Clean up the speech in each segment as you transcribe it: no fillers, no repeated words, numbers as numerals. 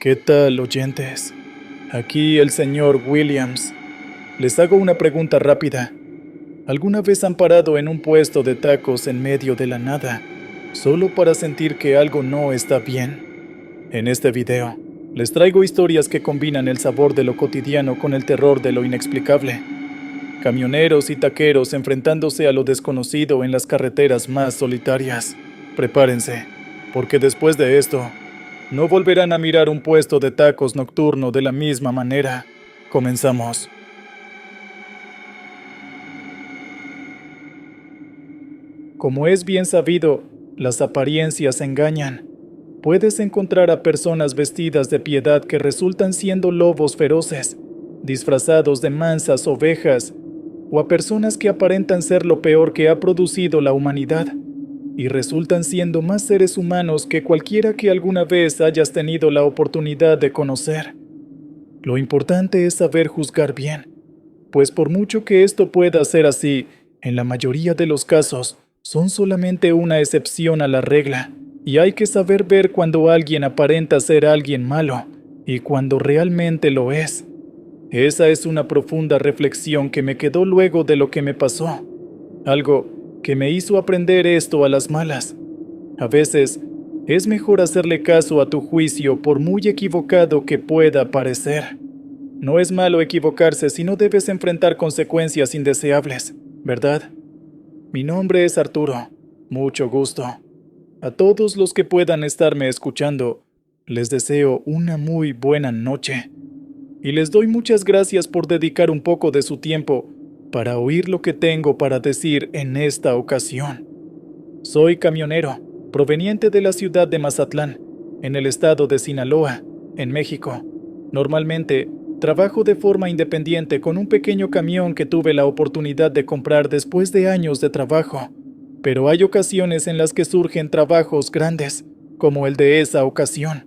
¿Qué tal, oyentes? Aquí el señor Williams. Les hago una pregunta rápida. ¿Alguna vez han parado en un puesto de tacos en medio de la nada, solo para sentir que algo no está bien? En este video, les traigo historias que combinan el sabor de lo cotidiano con el terror de lo inexplicable. Camioneros y taqueros enfrentándose a lo desconocido en las carreteras más solitarias. Prepárense, porque después de esto, no volverán a mirar un puesto de tacos nocturno de la misma manera. Comenzamos. Como es bien sabido, las apariencias engañan. Puedes encontrar a personas vestidas de piedad que resultan siendo lobos feroces, disfrazados de mansas ovejas, o a personas que aparentan ser lo peor que ha producido la humanidad, y resultan siendo más seres humanos que cualquiera que alguna vez hayas tenido la oportunidad de conocer. Lo importante es saber juzgar bien, pues por mucho que esto pueda ser así, en la mayoría de los casos, son solamente una excepción a la regla, y hay que saber ver cuando alguien aparenta ser alguien malo, y cuando realmente lo es. Esa es una profunda reflexión que me quedó luego de lo que me pasó, algo que me hizo aprender esto a las malas. A veces, es mejor hacerle caso a tu juicio por muy equivocado que pueda parecer. No es malo equivocarse si no debes enfrentar consecuencias indeseables, ¿verdad? Mi nombre es Arturo. Mucho gusto. A todos los que puedan estarme escuchando, les deseo una muy buena noche. Y les doy muchas gracias por dedicar un poco de su tiempo para oír lo que tengo para decir en esta ocasión. Soy camionero, proveniente de la ciudad de Mazatlán, en el estado de Sinaloa, en México. Normalmente, trabajo de forma independiente con un pequeño camión que tuve la oportunidad de comprar después de años de trabajo. Pero hay ocasiones en las que surgen trabajos grandes, como el de esa ocasión.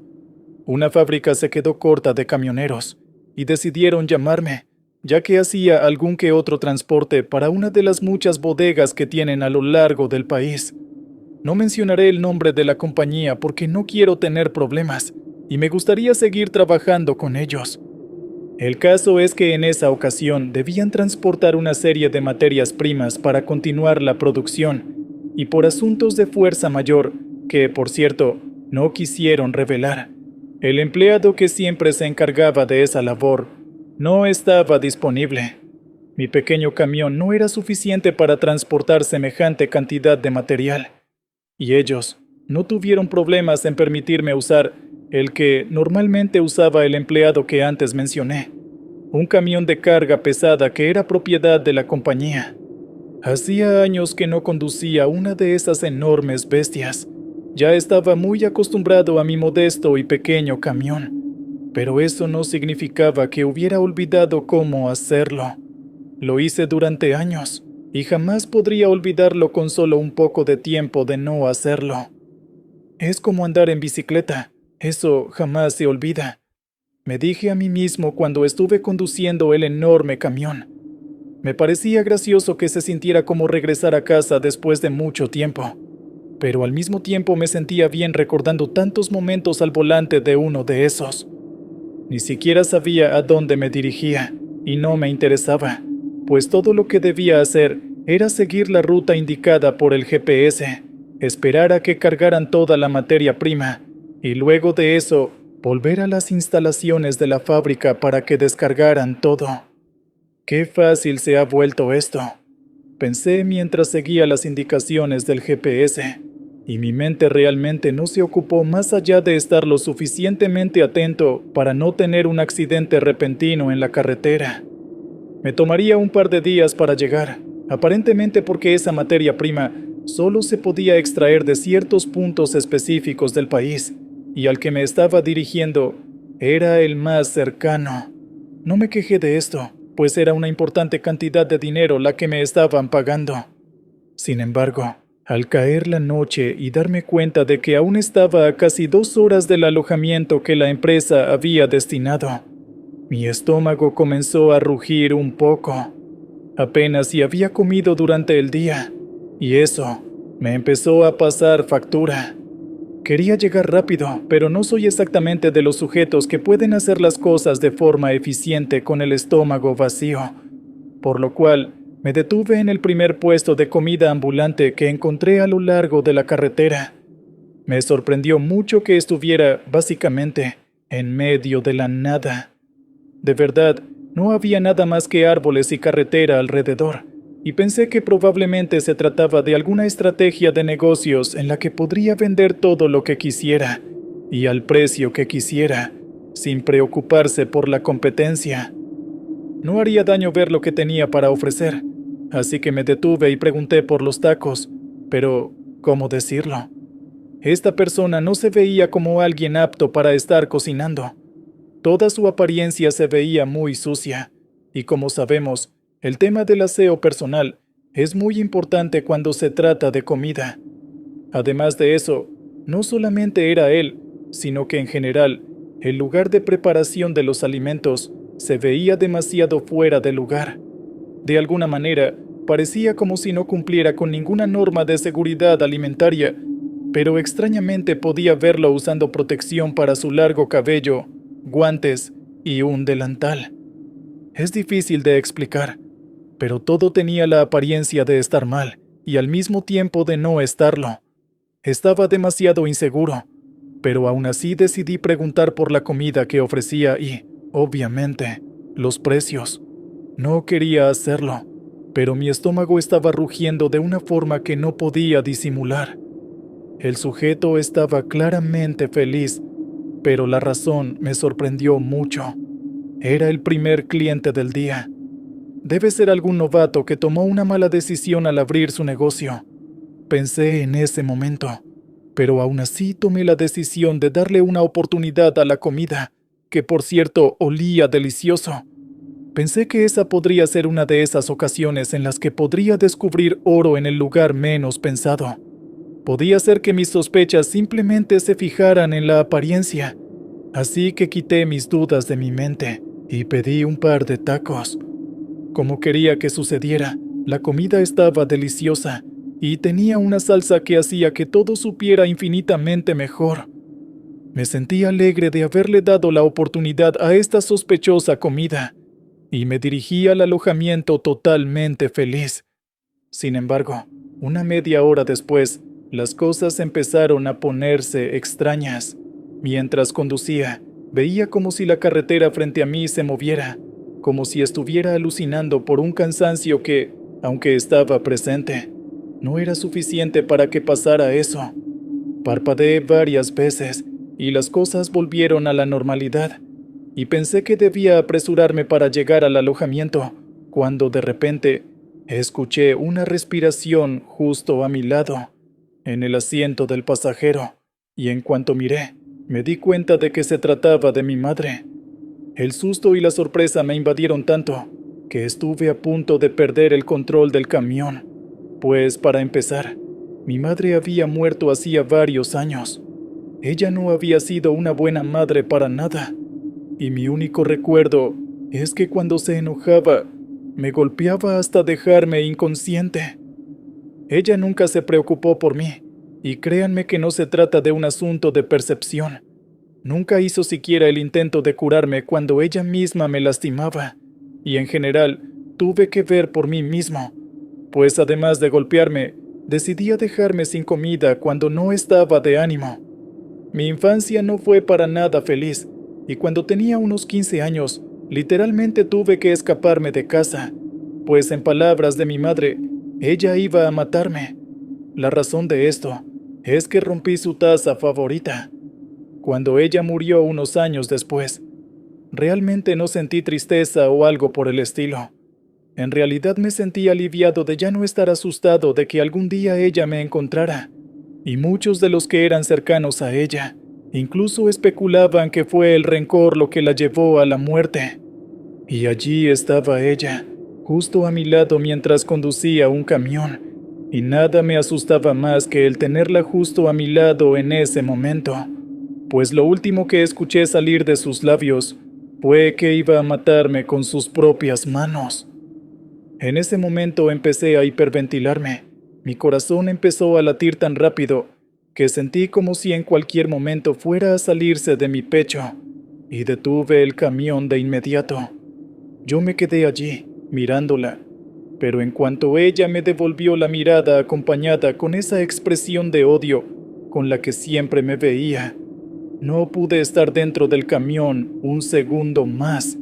Una fábrica se quedó corta de camioneros y decidieron llamarme, ya que hacía algún que otro transporte para una de las muchas bodegas que tienen a lo largo del país. No mencionaré el nombre de la compañía porque no quiero tener problemas y me gustaría seguir trabajando con ellos. El caso es que en esa ocasión debían transportar una serie de materias primas para continuar la producción y por asuntos de fuerza mayor, que por cierto, no quisieron revelar, el empleado que siempre se encargaba de esa labor no estaba disponible. Mi pequeño camión no era suficiente para transportar semejante cantidad de material, y ellos no tuvieron problemas en permitirme usar el que normalmente usaba el empleado que antes mencioné, un camión de carga pesada que era propiedad de la compañía. Hacía años que no conducía una de esas enormes bestias. Ya estaba muy acostumbrado a mi modesto y pequeño camión, pero eso no significaba que hubiera olvidado cómo hacerlo. Lo hice durante años, y jamás podría olvidarlo con solo un poco de tiempo de no hacerlo. Es como andar en bicicleta, eso jamás se olvida. Me dije a mí mismo cuando estuve conduciendo el enorme camión. Me parecía gracioso que se sintiera como regresar a casa después de mucho tiempo, pero al mismo tiempo me sentía bien recordando tantos momentos al volante de uno de esos. Ni siquiera sabía a dónde me dirigía, y no me interesaba, pues todo lo que debía hacer era seguir la ruta indicada por el GPS, esperar a que cargaran toda la materia prima, y luego de eso, volver a las instalaciones de la fábrica para que descargaran todo. Qué fácil se ha vuelto esto, pensé mientras seguía las indicaciones del GPS, y mi mente realmente no se ocupó más allá de estar lo suficientemente atento para no tener un accidente repentino en la carretera. Me tomaría un par de días para llegar, aparentemente porque esa materia prima solo se podía extraer de ciertos puntos específicos del país, y al que me estaba dirigiendo era el más cercano. No me quejé de esto, pues era una importante cantidad de dinero la que me estaban pagando. Sin embargo, al caer la noche y darme cuenta de que aún estaba a casi 2 horas del alojamiento que la empresa había destinado, mi estómago comenzó a rugir un poco. Apenas si había comido durante el día, y eso me empezó a pasar factura. Quería llegar rápido, pero no soy exactamente de los sujetos que pueden hacer las cosas de forma eficiente con el estómago vacío, por lo cual me detuve en el primer puesto de comida ambulante que encontré a lo largo de la carretera. Me sorprendió mucho que estuviera, básicamente, en medio de la nada. De verdad, no había nada más que árboles y carretera alrededor, y pensé que probablemente se trataba de alguna estrategia de negocios en la que podría vender todo lo que quisiera, y al precio que quisiera, sin preocuparse por la competencia. No haría daño ver lo que tenía para ofrecer, así que me detuve y pregunté por los tacos, pero ¿cómo decirlo? Esta persona no se veía como alguien apto para estar cocinando. Toda su apariencia se veía muy sucia, y como sabemos, el tema del aseo personal es muy importante cuando se trata de comida. Además de eso, no solamente era él, sino que en general, el lugar de preparación de los alimentos se veía demasiado fuera de lugar. De alguna manera, parecía como si no cumpliera con ninguna norma de seguridad alimentaria, pero extrañamente podía verlo usando protección para su largo cabello, guantes y un delantal. Es difícil de explicar, pero todo tenía la apariencia de estar mal y al mismo tiempo de no estarlo. Estaba demasiado inseguro, pero aún así decidí preguntar por la comida que ofrecía y, obviamente, los precios. No quería hacerlo, pero mi estómago estaba rugiendo de una forma que no podía disimular. El sujeto estaba claramente feliz, pero la razón me sorprendió mucho. Era el primer cliente del día. Debe ser algún novato que tomó una mala decisión al abrir su negocio. Pensé en ese momento, pero aún así tomé la decisión de darle una oportunidad a la comida, que por cierto olía delicioso. Pensé que esa podría ser una de esas ocasiones en las que podría descubrir oro en el lugar menos pensado. Podía ser que mis sospechas simplemente se fijaran en la apariencia, así que quité mis dudas de mi mente y pedí un par de tacos. Como quería que sucediera, la comida estaba deliciosa y tenía una salsa que hacía que todo supiera infinitamente mejor. Me sentí alegre de haberle dado la oportunidad a esta sospechosa comida y me dirigí al alojamiento totalmente feliz. Sin embargo, una media hora después, las cosas empezaron a ponerse extrañas. Mientras conducía, veía como si la carretera frente a mí se moviera, como si estuviera alucinando por un cansancio que, aunque estaba presente, no era suficiente para que pasara eso. Parpadeé varias veces y las cosas volvieron a la normalidad, y pensé que debía apresurarme para llegar al alojamiento, cuando de repente escuché una respiración justo a mi lado, en el asiento del pasajero, y en cuanto miré, me di cuenta de que se trataba de mi madre. El susto y la sorpresa me invadieron tanto que estuve a punto de perder el control del camión, pues para empezar, mi madre había muerto hacía varios años. Ella no había sido una buena madre para nada, y mi único recuerdo es que cuando se enojaba, me golpeaba hasta dejarme inconsciente. Ella nunca se preocupó por mí, y créanme que no se trata de un asunto de percepción. Nunca hizo siquiera el intento de curarme cuando ella misma me lastimaba, y en general tuve que ver por mí mismo, pues además de golpearme, decidía dejarme sin comida cuando no estaba de ánimo. Mi infancia no fue para nada feliz, y cuando tenía unos 15 años, literalmente tuve que escaparme de casa, pues en palabras de mi madre, ella iba a matarme. La razón de esto es que rompí su taza favorita. Cuando ella murió unos años después, realmente no sentí tristeza o algo por el estilo. En realidad me sentí aliviado de ya no estar asustado de que algún día ella me encontrara, y muchos de los que eran cercanos a ella incluso especulaban que fue el rencor lo que la llevó a la muerte. Y allí estaba ella, justo a mi lado mientras conducía un camión, y nada me asustaba más que el tenerla justo a mi lado en ese momento, pues lo último que escuché salir de sus labios fue que iba a matarme con sus propias manos. En ese momento empecé a hiperventilarme. Mi corazón empezó a latir tan rápido que sentí como si en cualquier momento fuera a salirse de mi pecho, y detuve el camión de inmediato. Yo me quedé allí, mirándola, pero en cuanto ella me devolvió la mirada acompañada con esa expresión de odio con la que siempre me veía, no pude estar dentro del camión un segundo más.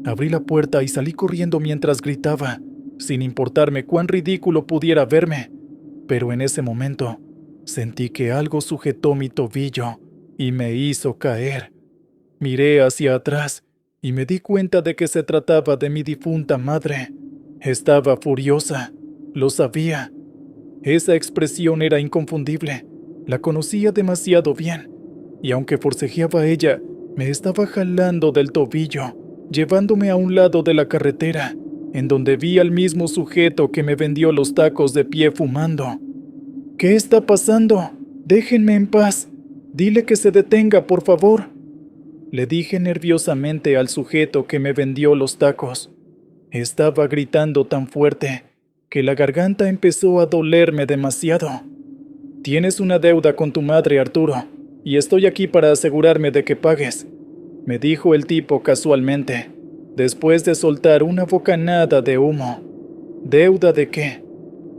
Abrí la puerta y salí corriendo mientras gritaba, sin importarme cuán ridículo pudiera verme, pero en ese momento sentí que algo sujetó mi tobillo y me hizo caer. Miré hacia atrás y me di cuenta de que se trataba de mi difunta madre. Estaba furiosa, lo sabía. Esa expresión era inconfundible, la conocía demasiado bien, y aunque forcejeaba ella, me estaba jalando del tobillo, llevándome a un lado de la carretera, en donde vi al mismo sujeto que me vendió los tacos de pie fumando. ¿Qué está pasando? Déjenme en paz. Dile que se detenga, por favor. Le dije nerviosamente al sujeto que me vendió los tacos. Estaba gritando tan fuerte que la garganta empezó a dolerme demasiado. Tienes una deuda con tu madre, Arturo, y estoy aquí para asegurarme de que pagues, me dijo el tipo casualmente, después de soltar una bocanada de humo. ¿Deuda de qué?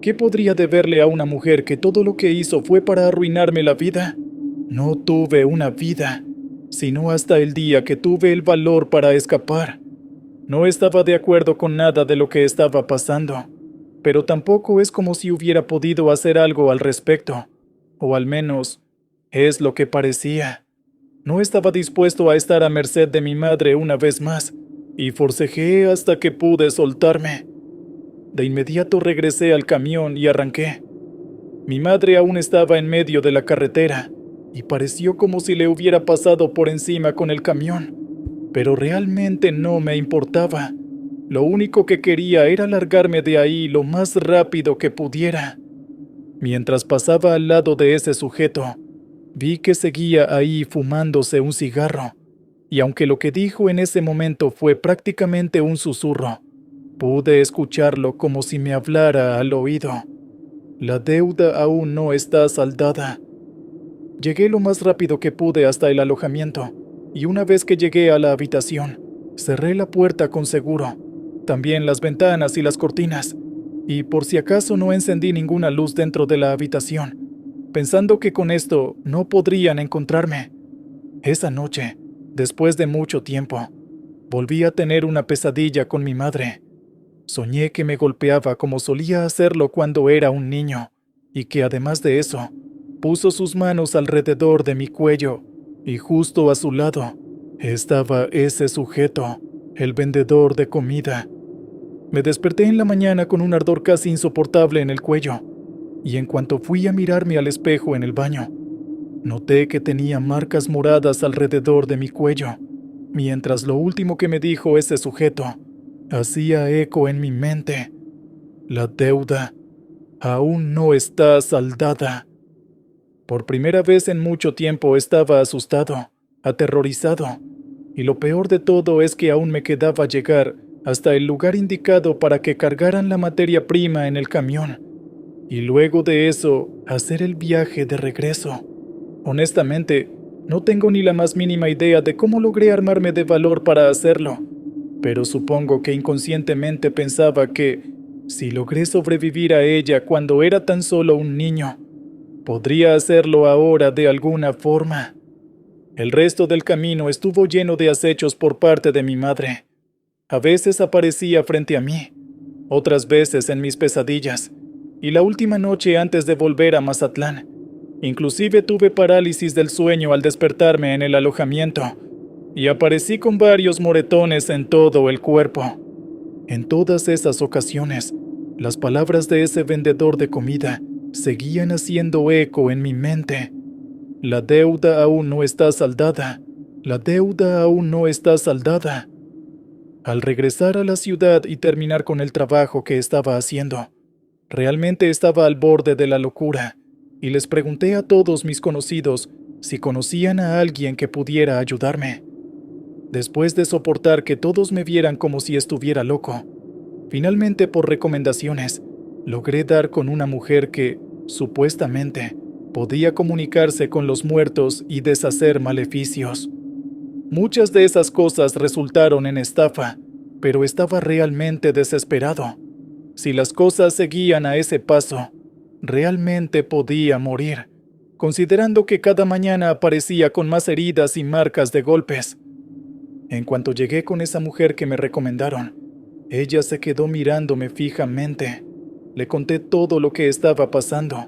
¿Qué podría deberle a una mujer que todo lo que hizo fue para arruinarme la vida? No tuve una vida, sino hasta el día que tuve el valor para escapar. No estaba de acuerdo con nada de lo que estaba pasando, pero tampoco es como si hubiera podido hacer algo al respecto, o al menos es lo que parecía. No estaba dispuesto a estar a merced de mi madre una vez más, y forcejeé hasta que pude soltarme. De inmediato regresé al camión y arranqué. Mi madre aún estaba en medio de la carretera, y pareció como si le hubiera pasado por encima con el camión, pero realmente no me importaba. Lo único que quería era largarme de ahí lo más rápido que pudiera. Mientras pasaba al lado de ese sujeto, vi que seguía ahí fumándose un cigarro, y aunque lo que dijo en ese momento fue prácticamente un susurro, pude escucharlo como si me hablara al oído. La deuda aún no está saldada. Llegué lo más rápido que pude hasta el alojamiento, y una vez que llegué a la habitación, cerré la puerta con seguro, también las ventanas y las cortinas, y por si acaso no encendí ninguna luz dentro de la habitación, pensando que con esto no podrían encontrarme. Esa noche, después de mucho tiempo, volví a tener una pesadilla con mi madre. Soñé que me golpeaba como solía hacerlo cuando era un niño, y que además de eso, puso sus manos alrededor de mi cuello, y justo a su lado estaba ese sujeto, el vendedor de comida. Me desperté en la mañana con un ardor casi insoportable en el cuello, y en cuanto fui a mirarme al espejo en el baño, noté que tenía marcas moradas alrededor de mi cuello, mientras lo último que me dijo ese sujeto hacía eco en mi mente. La deuda aún no está saldada. Por primera vez en mucho tiempo estaba asustado, aterrorizado, y lo peor de todo es que aún me quedaba llegar hasta el lugar indicado para que cargaran la materia prima en el camión, y luego de eso hacer el viaje de regreso. Honestamente, no tengo ni la más mínima idea de cómo logré armarme de valor para hacerlo, pero supongo que inconscientemente pensaba que, si logré sobrevivir a ella cuando era tan solo un niño, podría hacerlo ahora de alguna forma. El resto del camino estuvo lleno de acechos por parte de mi madre. A veces aparecía frente a mí, otras veces en mis pesadillas, y la última noche antes de volver a Mazatlán, inclusive tuve parálisis del sueño al despertarme en el alojamiento, y aparecí con varios moretones en todo el cuerpo. En todas esas ocasiones, las palabras de ese vendedor de comida seguían haciendo eco en mi mente. La deuda aún no está saldada. La deuda aún no está saldada. Al regresar a la ciudad y terminar con el trabajo que estaba haciendo, realmente estaba al borde de la locura, y les pregunté a todos mis conocidos si conocían a alguien que pudiera ayudarme. Después de soportar que todos me vieran como si estuviera loco, finalmente por recomendaciones, logré dar con una mujer que, supuestamente, Podía comunicarse con los muertos y deshacer maleficios. Muchas de esas cosas resultaron en estafa, pero estaba realmente desesperado. Si las cosas seguían a ese paso, realmente podía morir, considerando que cada mañana aparecía con más heridas y marcas de golpes. En cuanto llegué con esa mujer que me recomendaron, ella se quedó mirándome fijamente. Le conté todo lo que estaba pasando,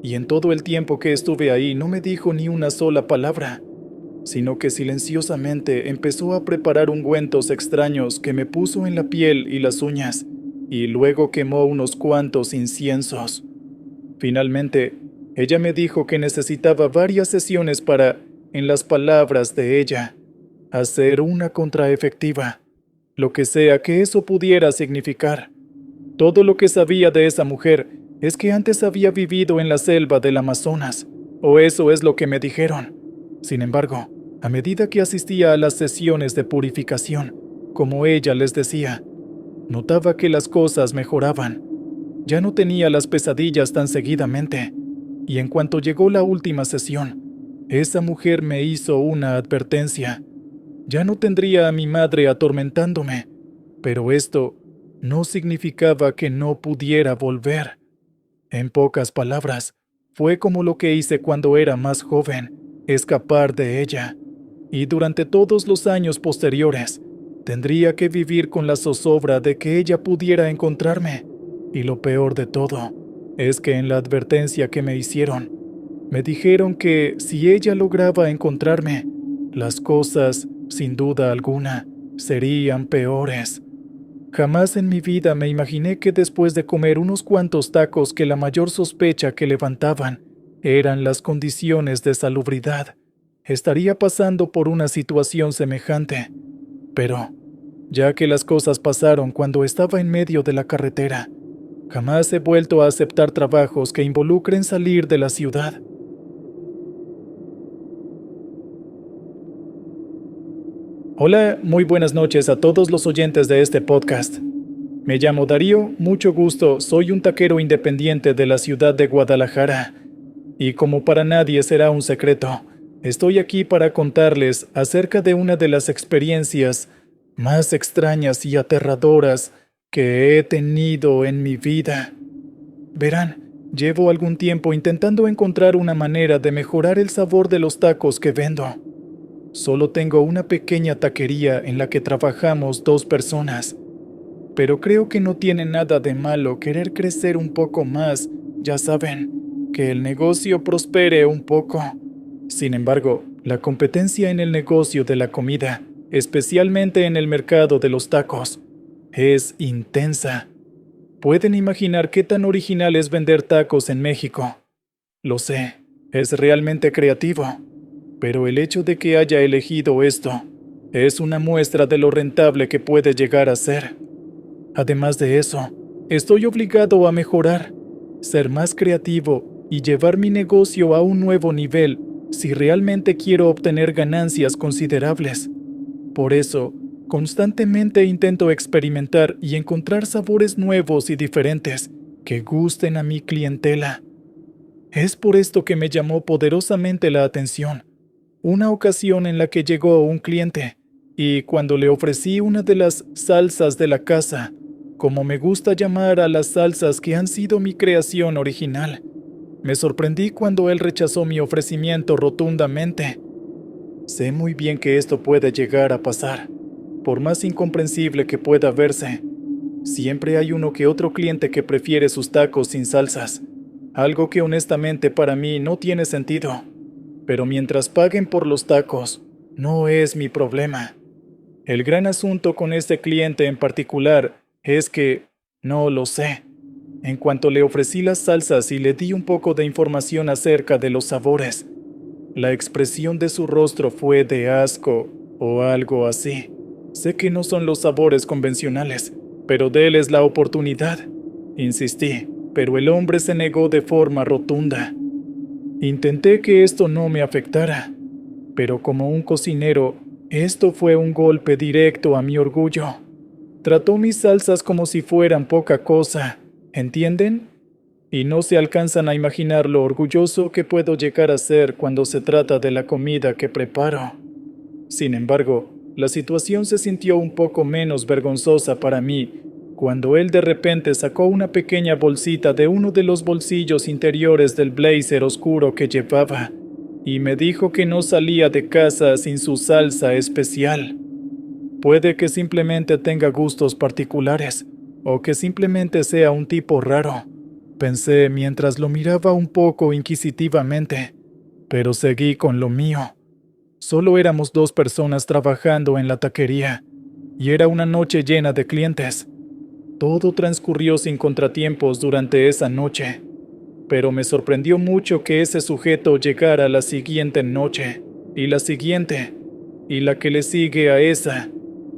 y en todo el tiempo que estuve ahí no me dijo ni una sola palabra, sino que silenciosamente empezó a preparar ungüentos extraños que me puso en la piel y las uñas, y luego quemó unos cuantos inciensos. Finalmente, ella me dijo que necesitaba varias sesiones para, en las palabras de ella, hacer una contraefectiva, lo que sea que eso pudiera significar. Todo lo que sabía de esa mujer es que antes había vivido en la selva del Amazonas, o eso es lo que me dijeron. Sin embargo, a medida que asistía a las sesiones de purificación, como ella les decía, notaba que las cosas mejoraban. Ya no tenía las pesadillas tan seguidamente, y en cuanto llegó la última sesión, esa mujer me hizo una advertencia. Ya no tendría a mi madre atormentándome, pero esto no significaba que no pudiera volver. En pocas palabras, fue como lo que hice cuando era más joven, escapar de ella, y durante todos los años posteriores, tendría que vivir con la zozobra de que ella pudiera encontrarme. Y lo peor de todo es que en la advertencia que me hicieron, me dijeron que si ella lograba encontrarme, las cosas, sin duda alguna, serían peores. Jamás en mi vida me imaginé que después de comer unos cuantos tacos que la mayor sospecha que levantaban eran las condiciones de salubridad, estaría pasando por una situación semejante. Pero, ya que las cosas pasaron cuando estaba en medio de la carretera, jamás he vuelto a aceptar trabajos que involucren salir de la ciudad. Hola, muy buenas noches a todos los oyentes de este podcast. Me llamo Darío, mucho gusto, soy un taquero independiente de la ciudad de Guadalajara. Y como para nadie será un secreto, estoy aquí para contarles acerca de una de las experiencias más extrañas y aterradoras que he tenido en mi vida. Verán, llevo algún tiempo intentando encontrar una manera de mejorar el sabor de los tacos que vendo. Solo tengo una pequeña taquería en la que trabajamos 2 personas, pero creo que no tiene nada de malo querer crecer un poco más, ya saben, que el negocio prospere un poco. Sin embargo, la competencia en el negocio de la comida, especialmente en el mercado de los tacos, es intensa. Pueden imaginar qué tan original es vender tacos en México. Lo sé, es realmente creativo. Pero el hecho de que haya elegido esto es una muestra de lo rentable que puede llegar a ser. Además de eso, estoy obligado a mejorar, ser más creativo y llevar mi negocio a un nuevo nivel si realmente quiero obtener ganancias considerables. Por eso, constantemente intento experimentar y encontrar sabores nuevos y diferentes que gusten a mi clientela. Es por esto que me llamó poderosamente la atención una ocasión en la que llegó un cliente, y cuando le ofrecí una de las salsas de la casa, como me gusta llamar a las salsas que han sido mi creación original, me sorprendí cuando él rechazó mi ofrecimiento rotundamente. Sé muy bien que esto puede llegar a pasar, por más incomprensible que pueda verse. Siempre hay uno que otro cliente que prefiere sus tacos sin salsas, algo que honestamente para mí no tiene sentido. Pero mientras paguen por los tacos, no es mi problema. El gran asunto con este cliente en particular es que, no lo sé. En cuanto le ofrecí las salsas y le di un poco de información acerca de los sabores, la expresión de su rostro fue de asco o algo así. Sé que no son los sabores convencionales, pero déles la oportunidad. Insistí, pero el hombre se negó de forma rotunda. Intenté que esto no me afectara, pero como un cocinero, esto fue un golpe directo a mi orgullo. Trató mis salsas como si fueran poca cosa, ¿entienden? y no se alcanzan a imaginar lo orgulloso que puedo llegar a ser cuando se trata de la comida que preparo. Sin embargo, la situación se sintió un poco menos vergonzosa para mí cuando él de repente sacó una pequeña bolsita de uno de los bolsillos interiores del blazer oscuro que llevaba y me dijo que no salía de casa sin su salsa especial. Puede que simplemente tenga gustos particulares o que simplemente sea un tipo raro, pensé mientras lo miraba un poco inquisitivamente, pero seguí con lo mío. Solo éramos 2 personas trabajando en la taquería, y era una noche llena de clientes. Todo transcurrió sin contratiempos durante esa noche, pero me sorprendió mucho que ese sujeto llegara la siguiente noche, y la siguiente, y la que le sigue a esa,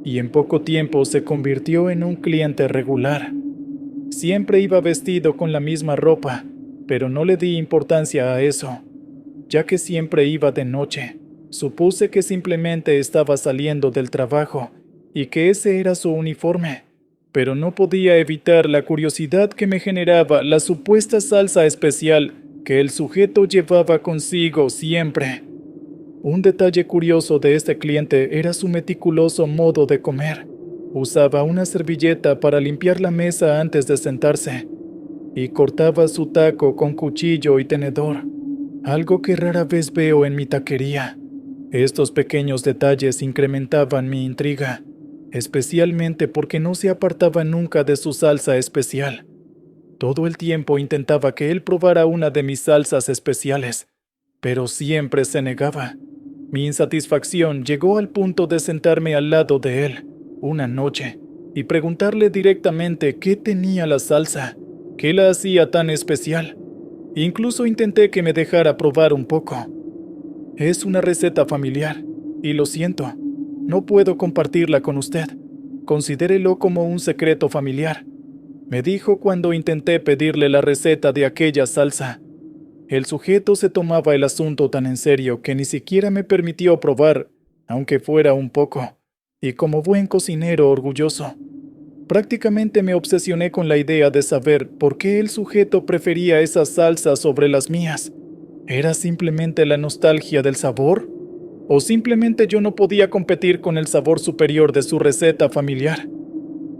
y en poco tiempo se convirtió en un cliente regular. Siempre iba vestido con la misma ropa, pero no le di importancia a eso, ya que siempre iba de noche. Supuse que simplemente estaba saliendo del trabajo y que ese era su uniforme, pero no podía evitar la curiosidad que me generaba la supuesta salsa especial que el sujeto llevaba consigo siempre. Un detalle curioso de este cliente era su meticuloso modo de comer. Usaba una servilleta para limpiar la mesa antes de sentarse y cortaba su taco con cuchillo y tenedor, algo que rara vez veo en mi taquería. Estos pequeños detalles incrementaban mi intriga, especialmente porque no se apartaba nunca de su salsa especial. Todo el tiempo intentaba que él probara una de mis salsas especiales, pero siempre se negaba. Mi insatisfacción llegó al punto de sentarme al lado de él una noche y preguntarle directamente qué tenía la salsa, qué la hacía tan especial. Incluso intenté que me dejara probar un poco. Es una receta familiar, y lo siento, no puedo compartirla con usted. Considérelo como un secreto familiar, me dijo cuando intenté pedirle la receta de aquella salsa. El sujeto se tomaba el asunto tan en serio que ni siquiera me permitió probar, aunque fuera un poco, y como buen cocinero orgulloso, prácticamente me obsesioné con la idea de saber por qué el sujeto prefería esa salsa sobre las mías. ¿Era simplemente la nostalgia del sabor? ¿O simplemente yo no podía competir con el sabor superior de su receta familiar?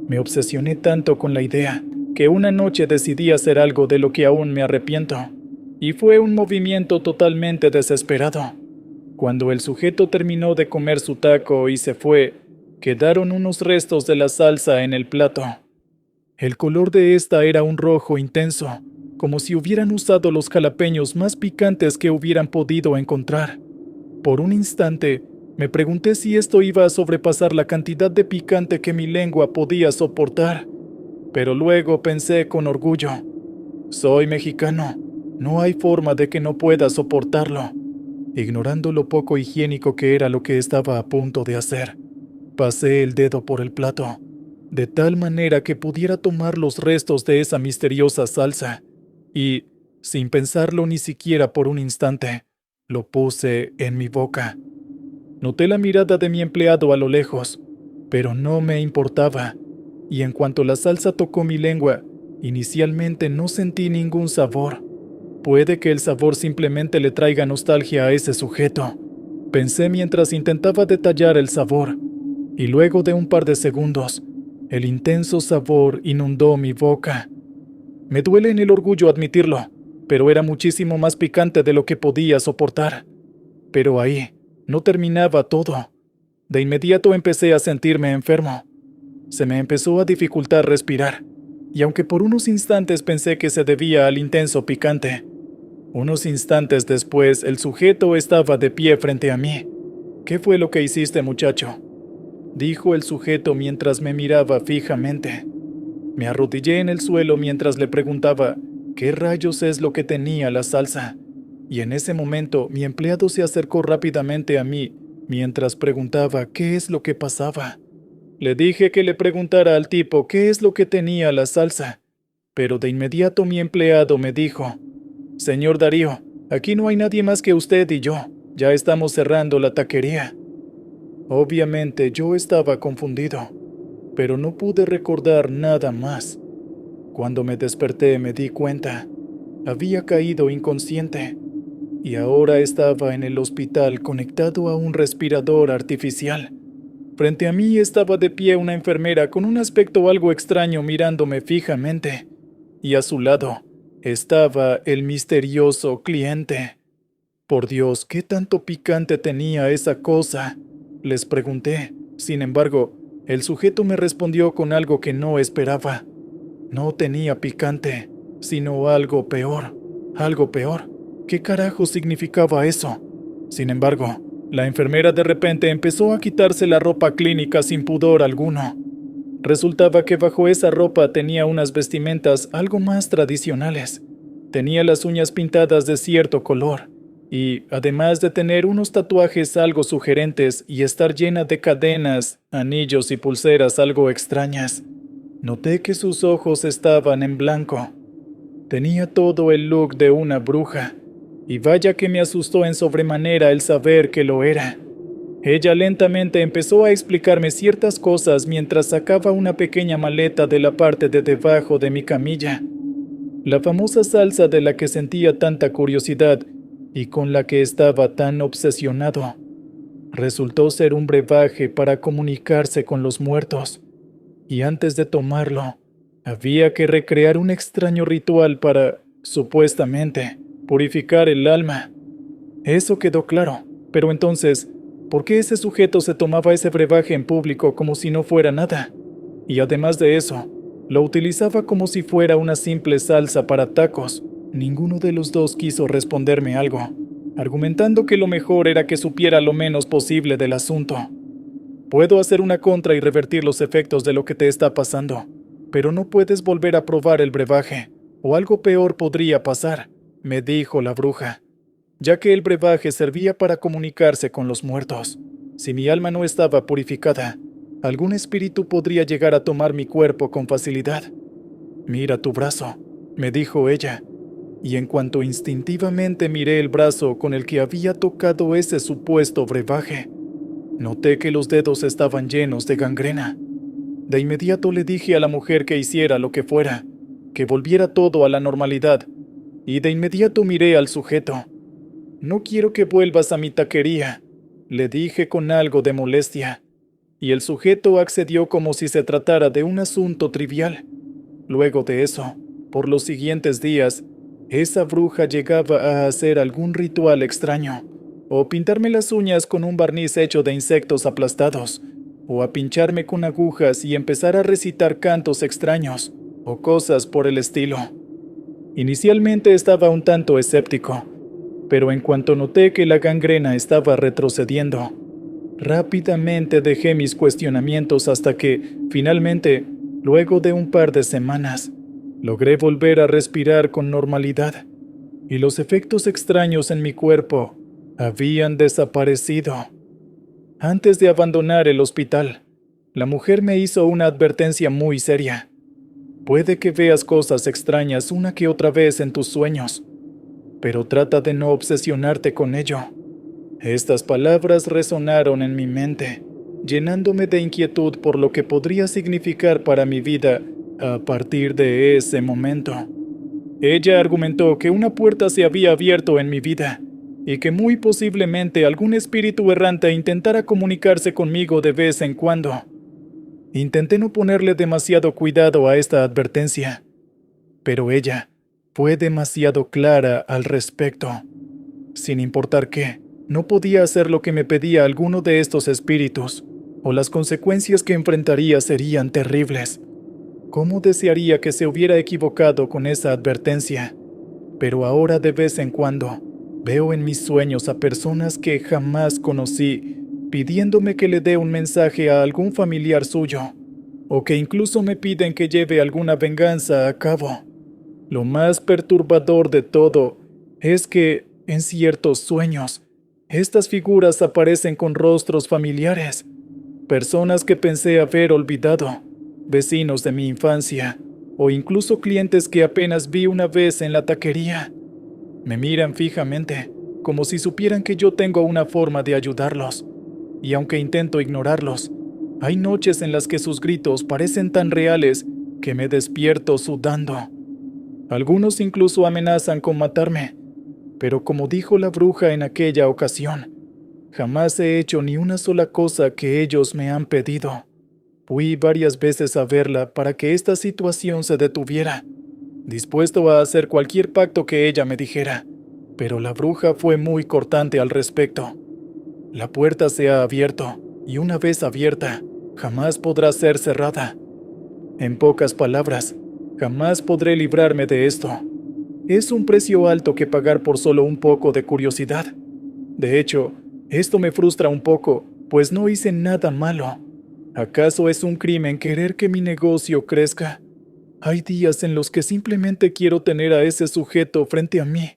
Me obsesioné tanto con la idea que una noche decidí hacer algo de lo que aún me arrepiento, y fue un movimiento totalmente desesperado. Cuando el sujeto terminó de comer su taco y se fue, quedaron unos restos de la salsa en el plato. El color de esta era un rojo intenso, como si hubieran usado los jalapeños más picantes que hubieran podido encontrar. Por un instante, me pregunté si esto iba a sobrepasar la cantidad de picante que mi lengua podía soportar. Pero luego pensé con orgullo: soy mexicano, no hay forma de que no pueda soportarlo. Ignorando lo poco higiénico que era lo que estaba a punto de hacer, pasé el dedo por el plato, de tal manera que pudiera tomar los restos de esa misteriosa salsa, y, sin pensarlo ni siquiera por un instante, lo puse en mi boca. Noté la mirada de mi empleado a lo lejos, pero no me importaba, y en cuanto la salsa tocó mi lengua, inicialmente no sentí ningún sabor. Puede que el sabor simplemente le traiga nostalgia a ese sujeto, pensé mientras intentaba detallar el sabor, y luego de un par de segundos, el intenso sabor inundó mi boca. Me duele en el orgullo admitirlo, pero era muchísimo más picante de lo que podía soportar. Pero ahí no terminaba todo. De inmediato empecé a sentirme enfermo. Se me empezó a dificultar respirar, y aunque por unos instantes pensé que se debía al intenso picante, unos instantes después el sujeto estaba de pie frente a mí. ¿Qué fue lo que hiciste, muchacho?, dijo el sujeto mientras me miraba fijamente. Me arrodillé en el suelo mientras le preguntaba qué rayos es lo que tenía la salsa, y en ese momento mi empleado se acercó rápidamente a mí mientras preguntaba qué es lo que pasaba. Le dije que le preguntara al tipo qué es lo que tenía la salsa, pero de inmediato mi empleado me dijo: «Señor Darío, aquí no hay nadie más que usted y yo. Ya estamos cerrando la taquería». Obviamente yo estaba confundido, pero no pude recordar nada más. Cuando me desperté me di cuenta Había caído inconsciente y ahora estaba en el hospital conectado a un respirador artificial. Frente a mí estaba de pie una enfermera con un aspecto algo extraño mirándome fijamente, y a su lado estaba el misterioso cliente. Por Dios, ¿qué tanto picante tenía esa cosa?, les pregunté. Sin embargo, el sujeto me respondió con algo que no esperaba. No tenía picante, sino algo peor. Algo peor. ¿Qué carajo significaba eso? Sin embargo, la enfermera de repente empezó a quitarse la ropa clínica sin pudor alguno. Resultaba que bajo esa ropa tenía unas vestimentas algo más tradicionales. Tenía las uñas pintadas de cierto color, y, además de tener unos tatuajes algo sugerentes y estar llena de cadenas, anillos y pulseras algo extrañas, noté que sus ojos estaban en blanco. Tenía todo el look de una bruja, y vaya que me asustó en sobremanera el saber que lo era. Ella lentamente empezó a explicarme ciertas cosas mientras sacaba una pequeña maleta de la parte de debajo de mi camilla. La famosa salsa de la que sentía tanta curiosidad y con la que estaba tan obsesionado, resultó ser un brebaje para comunicarse con los muertos, y antes de tomarlo, había que recrear un extraño ritual para, supuestamente, purificar el alma. Eso quedó claro, pero entonces, ¿por qué ese sujeto se tomaba ese brebaje en público como si no fuera nada? Y además de eso, lo utilizaba como si fuera una simple salsa para tacos. Ninguno de los dos quiso responderme algo, argumentando que lo mejor era que supiera lo menos posible del asunto. Puedo hacer una contra y revertir los efectos de lo que te está pasando, pero no puedes volver a probar el brebaje, o algo peor podría pasar, me dijo la bruja, ya que el brebaje servía para comunicarse con los muertos. Si mi alma no estaba purificada, algún espíritu podría llegar a tomar mi cuerpo con facilidad. Mira tu brazo, me dijo ella, y en cuanto instintivamente miré el brazo con el que había tocado ese supuesto brebaje, noté que los dedos estaban llenos de gangrena. De inmediato le dije a la mujer que hiciera lo que fuera, que volviera todo a la normalidad, y de inmediato miré al sujeto. No quiero que vuelvas a mi taquería, le dije con algo de molestia, y el sujeto accedió como si se tratara de un asunto trivial. Luego de eso, por los siguientes días, esa bruja llegaba a hacer algún ritual extraño, o pintarme las uñas con un barniz hecho de insectos aplastados, o a pincharme con agujas y empezar a recitar cantos extraños, o cosas por el estilo. Inicialmente estaba un tanto escéptico, pero en cuanto noté que la gangrena estaba retrocediendo, rápidamente dejé mis cuestionamientos hasta que, finalmente, luego de un par de semanas, logré volver a respirar con normalidad, y los efectos extraños en mi cuerpo habían desaparecido. Antes de abandonar el hospital, la mujer me hizo una advertencia muy seria. Puede que veas cosas extrañas una que otra vez en tus sueños, pero trata de no obsesionarte con ello. Estas palabras resonaron en mi mente, llenándome de inquietud por lo que podría significar para mi vida a partir de ese momento. Ella argumentó que una puerta se había abierto en mi vida y que muy posiblemente algún espíritu errante intentara comunicarse conmigo de vez en cuando. Intenté no ponerle demasiado cuidado a esta advertencia, pero ella fue demasiado clara al respecto. Sin importar qué, no podía hacer lo que me pedía alguno de estos espíritus, o las consecuencias que enfrentaría serían terribles. ¿Cómo desearía que se hubiera equivocado con esa advertencia? Pero ahora de vez en cuando veo en mis sueños a personas que jamás conocí pidiéndome que le dé un mensaje a algún familiar suyo, o que incluso me piden que lleve alguna venganza a cabo. Lo más perturbador de todo es que, en ciertos sueños, estas figuras aparecen con rostros familiares, personas que pensé haber olvidado, vecinos de mi infancia, o incluso clientes que apenas vi una vez en la taquería. Me miran fijamente, como si supieran que yo tengo una forma de ayudarlos, y aunque intento ignorarlos, hay noches en las que sus gritos parecen tan reales que me despierto sudando. Algunos incluso amenazan con matarme, pero como dijo la bruja en aquella ocasión, jamás he hecho ni una sola cosa que ellos me han pedido. Fui varias veces a verla para que esta situación se detuviera, dispuesto a hacer cualquier pacto que ella me dijera, pero la bruja fue muy cortante al respecto. La puerta se ha abierto, y una vez abierta, jamás podrá ser cerrada. En pocas palabras, jamás podré librarme de esto. Es un precio alto que pagar por solo un poco de curiosidad. De hecho, esto me frustra un poco, pues no hice nada malo. ¿Acaso es un crimen querer que mi negocio crezca? Hay días en los que simplemente quiero tener a ese sujeto frente a mí,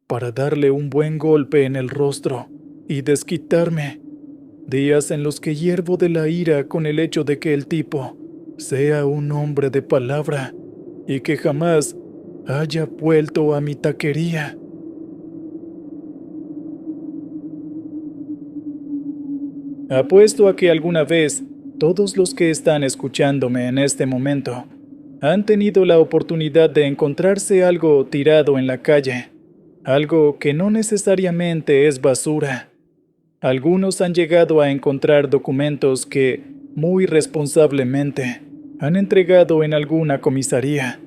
para darle un buen golpe en el rostro y desquitarme. Días en los que hiervo de la ira con el hecho de que el tipo sea un hombre de palabra y que jamás haya vuelto a mi taquería. Apuesto a que alguna vez todos los que están escuchándome en este momento han tenido la oportunidad de encontrarse algo tirado en la calle, algo que no necesariamente es basura. Algunos han llegado a encontrar documentos que, muy responsablemente, han entregado en alguna comisaría,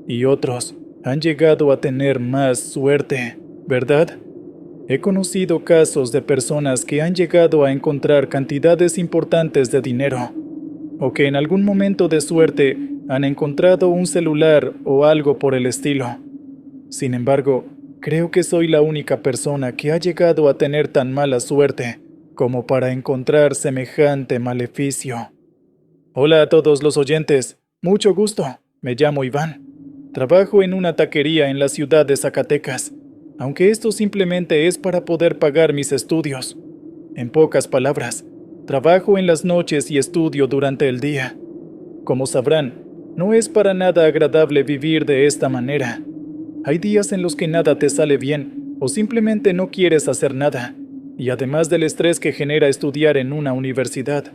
y otros han llegado a tener más suerte, ¿verdad? He conocido casos de personas que han llegado a encontrar cantidades importantes de dinero, o que en algún momento de suerte han encontrado un celular o algo por el estilo. Sin embargo, creo que soy la única persona que ha llegado a tener tan mala suerte como para encontrar semejante maleficio. Hola a todos los oyentes, mucho gusto, me llamo Iván. Trabajo en una taquería en la ciudad de Zacatecas, aunque esto simplemente es para poder pagar mis estudios. En pocas palabras, trabajo en las noches y estudio durante el día. Como sabrán, no es para nada agradable vivir de esta manera. Hay días en los que nada te sale bien o simplemente no quieres hacer nada, y además del estrés que genera estudiar en una universidad.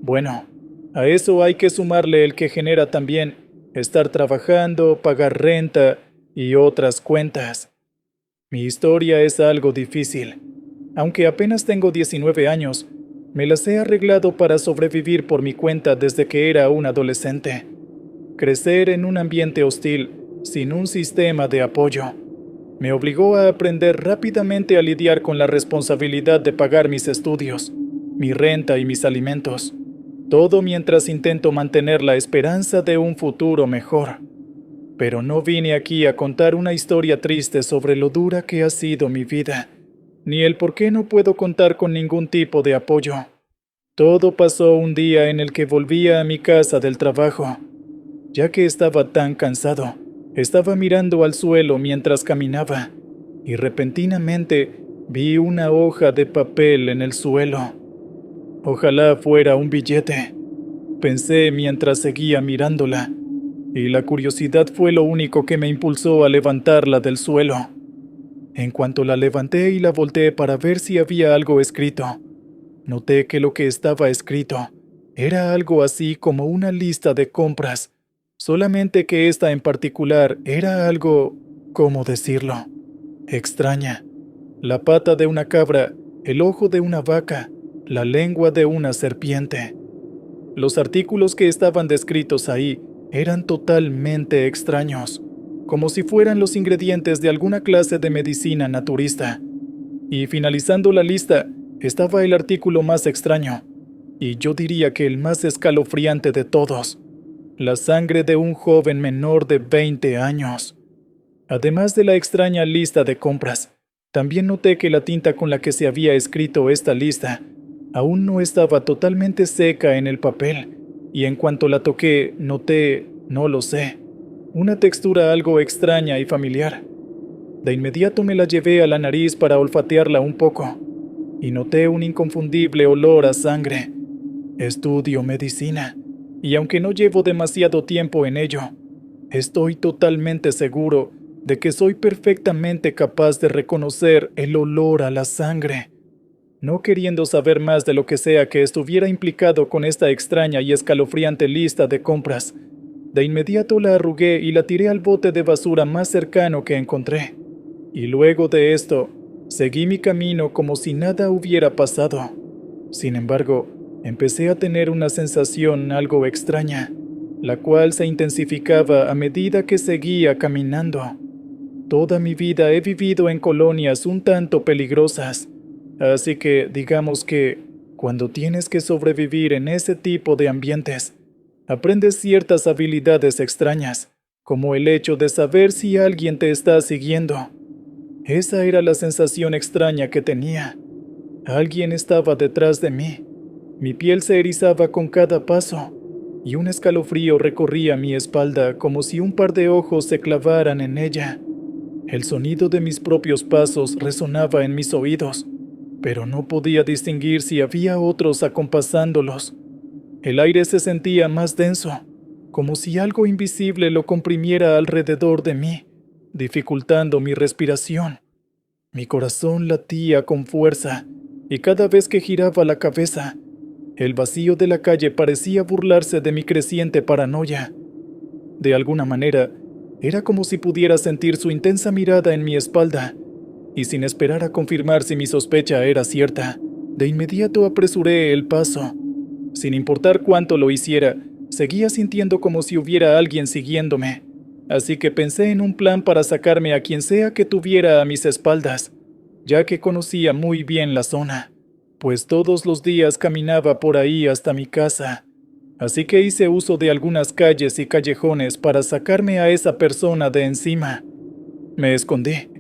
Bueno, a eso hay que sumarle el que genera también estar trabajando, pagar renta y otras cuentas. Mi historia es algo difícil. Aunque apenas tengo 19 años, me las he arreglado para sobrevivir por mi cuenta desde que era un adolescente. Crecer en un ambiente hostil, sin un sistema de apoyo, me obligó a aprender rápidamente a lidiar con la responsabilidad de pagar mis estudios, mi renta y mis alimentos. Todo mientras intento mantener la esperanza de un futuro mejor. Pero no vine aquí a contar una historia triste sobre lo dura que ha sido mi vida, ni el por qué no puedo contar con ningún tipo de apoyo. Todo pasó un día en el que volvía a mi casa del trabajo. Ya que estaba tan cansado, estaba mirando al suelo mientras caminaba, y repentinamente vi una hoja de papel en el suelo. Ojalá fuera un billete, pensé mientras seguía mirándola, y la curiosidad fue lo único que me impulsó a levantarla del suelo. En cuanto la levanté y la volteé para ver si había algo escrito, noté que lo que estaba escrito era algo así como una lista de compras, solamente que esta en particular era algo, ¿cómo decirlo?, extraña. La pata de una cabra, el ojo de una vaca, la lengua de una serpiente. Los artículos que estaban descritos ahí eran totalmente extraños, como si fueran los ingredientes de alguna clase de medicina naturista. Y finalizando la lista, estaba el artículo más extraño, y yo diría que el más escalofriante de todos: la sangre de un joven menor de 20 años. Además de la extraña lista de compras, también noté que la tinta con la que se había escrito esta lista aún no estaba totalmente seca en el papel, y en cuanto la toqué, noté, no lo sé, una textura algo extraña y familiar. De inmediato me la llevé a la nariz para olfatearla un poco, y noté un inconfundible olor a sangre. Estudio medicina, y aunque no llevo demasiado tiempo en ello, estoy totalmente seguro de que soy perfectamente capaz de reconocer el olor a la sangre. No queriendo saber más de lo que sea que estuviera implicado con esta extraña y escalofriante lista de compras, De inmediato la arrugué y la tiré al bote de basura más cercano que encontré. Y luego de esto, seguí mi camino como si nada hubiera pasado. Sin embargo, empecé a tener una sensación algo extraña, la cual se intensificaba a medida que seguía caminando. Toda mi vida he vivido en colonias un tanto peligrosas, así que digamos que cuando tienes que sobrevivir en ese tipo de ambientes, aprendes ciertas habilidades extrañas, como el hecho de saber si alguien te está siguiendo. Esa era la sensación extraña que tenía. Alguien estaba detrás de mí. Mi piel se erizaba con cada paso, y un escalofrío recorría mi espalda como si un par de ojos se clavaran en ella. El sonido de mis propios pasos resonaba en mis oídos, pero no podía distinguir si había otros acompasándolos. El aire se sentía más denso, como si algo invisible lo comprimiera alrededor de mí, dificultando mi respiración. Mi corazón latía con fuerza, y cada vez que giraba la cabeza, el vacío de la calle parecía burlarse de mi creciente paranoia. De alguna manera, era como si pudiera sentir su intensa mirada en mi espalda, y sin esperar a confirmar si mi sospecha era cierta, de inmediato apresuré el paso. Sin importar cuánto lo hiciera, seguía sintiendo como si hubiera alguien siguiéndome, así que pensé en un plan para sacarme a quien sea que tuviera a mis espaldas, ya que conocía muy bien la zona, pues todos los días caminaba por ahí hasta mi casa. Así que hice uso de algunas calles y callejones para sacarme a esa persona de encima. Me escondí,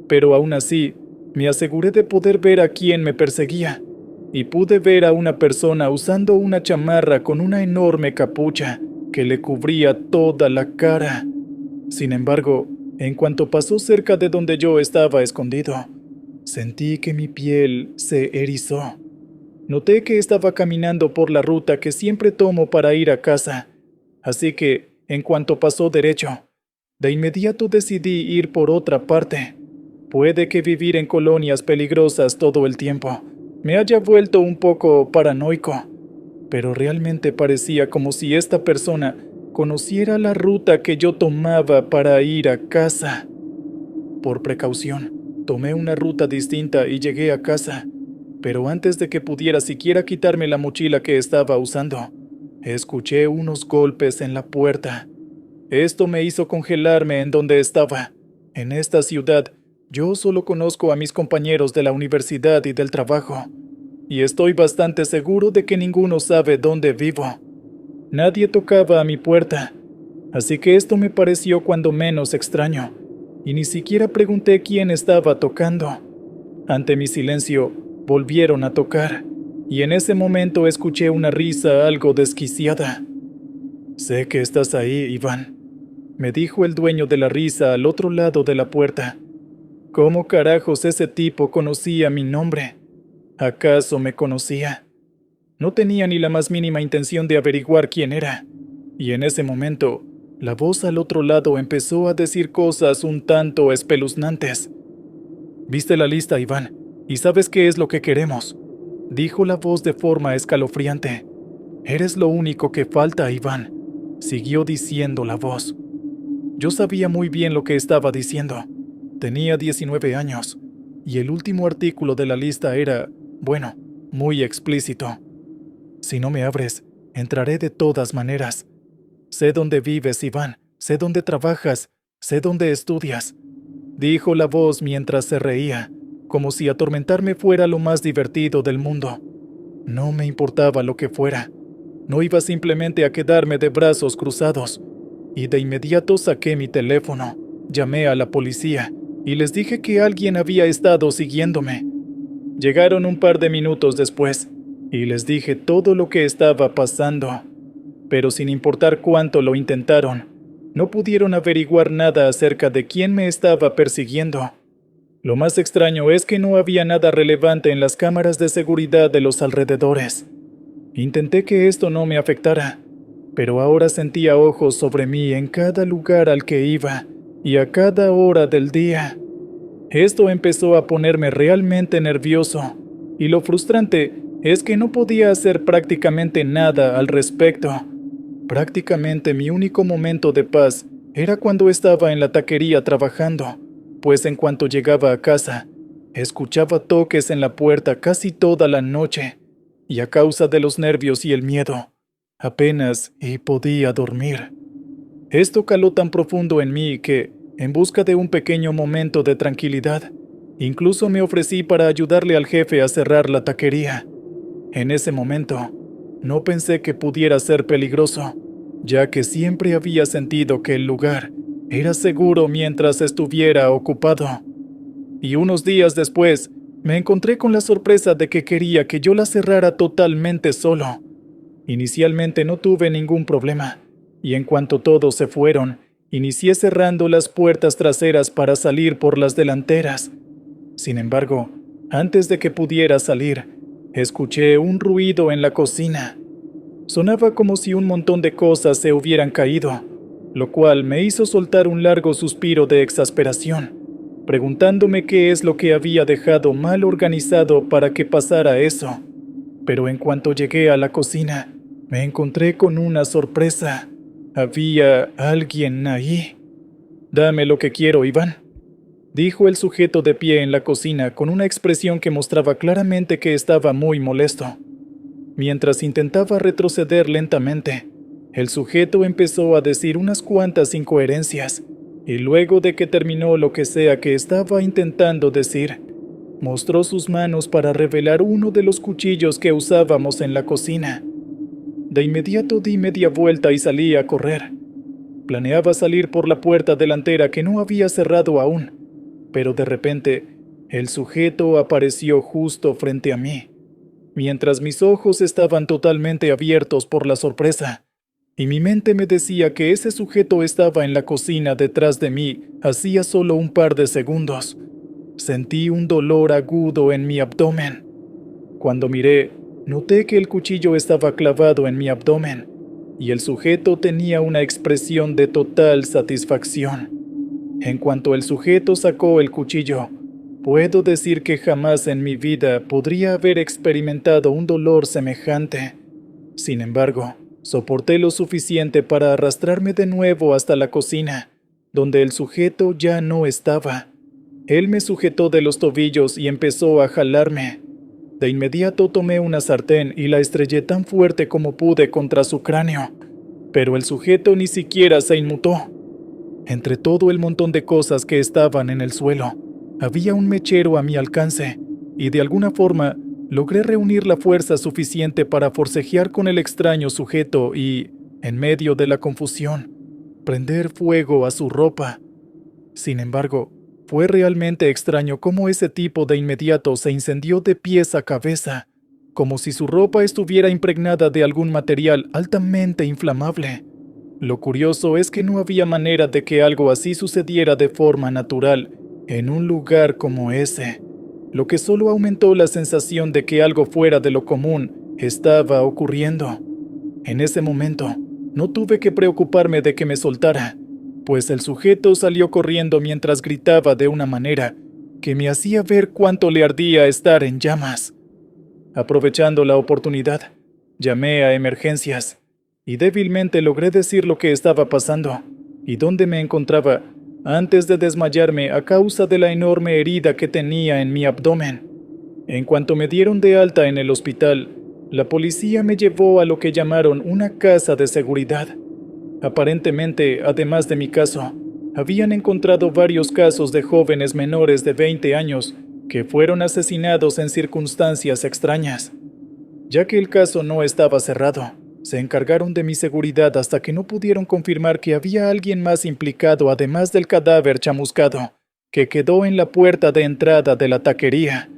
pero aún así, me aseguré de poder ver a quién me perseguía, y pude ver a una persona usando una chamarra con una enorme capucha que le cubría toda la cara. Sin embargo, en cuanto pasó cerca de donde yo estaba escondido, sentí que mi piel se erizó. Noté que estaba caminando por la ruta que siempre tomo para ir a casa, así que, en cuanto pasó derecho, de inmediato decidí ir por otra parte. Puede que vivir en colonias peligrosas todo el tiempo me haya vuelto un poco paranoico, pero realmente parecía como si esta persona conociera la ruta que yo tomaba para ir a casa. Por precaución, tomé una ruta distinta y llegué a casa, pero antes de que pudiera siquiera quitarme la mochila que estaba usando, escuché unos golpes en la puerta. Esto me hizo congelarme en donde estaba. En esta ciudad, yo solo conozco a mis compañeros de la universidad y del trabajo, y estoy bastante seguro de que ninguno sabe dónde vivo. Nadie tocaba a mi puerta, así que esto me pareció cuando menos extraño, y ni siquiera pregunté quién estaba tocando. Ante mi silencio, volvieron a tocar, y en ese momento escuché una risa algo desquiciada. «Sé que estás ahí, Iván», me dijo el dueño de la risa al otro lado de la puerta. ¿Cómo carajos ese tipo conocía mi nombre? ¿Acaso me conocía? No tenía ni la más mínima intención de averiguar quién era, y en ese momento, la voz al otro lado empezó a decir cosas un tanto espeluznantes. «Viste la lista, Iván, y sabes qué es lo que queremos», dijo la voz de forma escalofriante. «Eres lo único que falta, Iván», siguió diciendo la voz. Yo sabía muy bien lo que estaba diciendo. Tenía 19 años, y el último artículo de la lista era, bueno, muy explícito. «Si no me abres, entraré de todas maneras. Sé dónde vives, Iván, sé dónde trabajas, sé dónde estudias», dijo la voz mientras se reía, como si atormentarme fuera lo más divertido del mundo. No me importaba lo que fuera. No iba simplemente a quedarme de brazos cruzados. Y de inmediato saqué mi teléfono, llamé a la policía y les dije que alguien había estado siguiéndome. Llegaron un par de minutos después y les dije todo lo que estaba pasando. Pero sin importar cuánto lo intentaron, no pudieron averiguar nada acerca de quién me estaba persiguiendo. Lo más extraño es que no había nada relevante en las cámaras de seguridad de los alrededores. Intenté que esto no me afectara, pero ahora sentía ojos sobre mí en cada lugar al que iba y a cada hora del día. Esto empezó a ponerme realmente nervioso, y lo frustrante es que no podía hacer prácticamente nada al respecto. Prácticamente mi único momento de paz era cuando estaba en la taquería trabajando, pues en cuanto llegaba a casa, escuchaba toques en la puerta casi toda la noche, y a causa de los nervios y el miedo, apenas podía dormir. Esto caló tan profundo en mí que, en busca de un pequeño momento de tranquilidad, incluso me ofrecí para ayudarle al jefe a cerrar la taquería. En ese momento, no pensé que pudiera ser peligroso, ya que siempre había sentido que el lugar era seguro mientras estuviera ocupado. Y unos días después, me encontré con la sorpresa de que quería que yo la cerrara totalmente solo. Inicialmente no tuve ningún problema, y en cuanto todos se fueron, inicié cerrando las puertas traseras para salir por las delanteras. Sin embargo, antes de que pudiera salir, escuché un ruido en la cocina. Sonaba como si un montón de cosas se hubieran caído, lo cual me hizo soltar un largo suspiro de exasperación, preguntándome qué es lo que había dejado mal organizado para que pasara eso. Pero en cuanto llegué a la cocina, me encontré con una sorpresa. Había alguien ahí. «Dame lo que quiero, Iván», dijo el sujeto de pie en la cocina con una expresión que mostraba claramente que estaba muy molesto. Mientras intentaba retroceder lentamente, el sujeto empezó a decir unas cuantas incoherencias, y luego de que terminó lo que sea que estaba intentando decir, mostró sus manos para revelar uno de los cuchillos que usábamos en la cocina. De inmediato di media vuelta y salí a correr. Planeaba salir por la puerta delantera que no había cerrado aún, pero de repente el sujeto apareció justo frente a mí, mientras mis ojos estaban totalmente abiertos por la sorpresa, y mi mente me decía que ese sujeto estaba en la cocina detrás de mí hacía solo un par de segundos. Sentí un dolor agudo en mi abdomen. Cuando miré, noté que el cuchillo estaba clavado en mi abdomen, y el sujeto tenía una expresión de total satisfacción. En cuanto el sujeto sacó el cuchillo, puedo decir que jamás en mi vida podría haber experimentado un dolor semejante. Sin embargo, soporté lo suficiente para arrastrarme de nuevo hasta la cocina, donde el sujeto ya no estaba. Él me sujetó de los tobillos y empezó a jalarme. De inmediato tomé una sartén y la estrellé tan fuerte como pude contra su cráneo, pero el sujeto ni siquiera se inmutó. Entre todo el montón de cosas que estaban en el suelo, había un mechero a mi alcance, y de alguna forma logré reunir la fuerza suficiente para forcejear con el extraño sujeto y, en medio de la confusión, prender fuego a su ropa. Sin embargo, fue realmente extraño cómo ese tipo de inmediato se incendió de pies a cabeza, como si su ropa estuviera impregnada de algún material altamente inflamable. Lo curioso es que no había manera de que algo así sucediera de forma natural en un lugar como ese, lo que solo aumentó la sensación de que algo fuera de lo común estaba ocurriendo. En ese momento, no tuve que preocuparme de que me soltara, pues el sujeto salió corriendo mientras gritaba de una manera que me hacía ver cuánto le ardía estar en llamas. Aprovechando la oportunidad, llamé a emergencias y débilmente logré decir lo que estaba pasando y dónde me encontraba antes de desmayarme a causa de la enorme herida que tenía en mi abdomen. En cuanto me dieron de alta en el hospital, la policía me llevó a lo que llamaron una casa de seguridad. Aparentemente, además de mi caso, habían encontrado varios casos de jóvenes menores de 20 años que fueron asesinados en circunstancias extrañas. Ya que el caso no estaba cerrado, se encargaron de mi seguridad hasta que no pudieron confirmar que había alguien más implicado además del cadáver chamuscado, que quedó en la puerta de entrada de la taquería.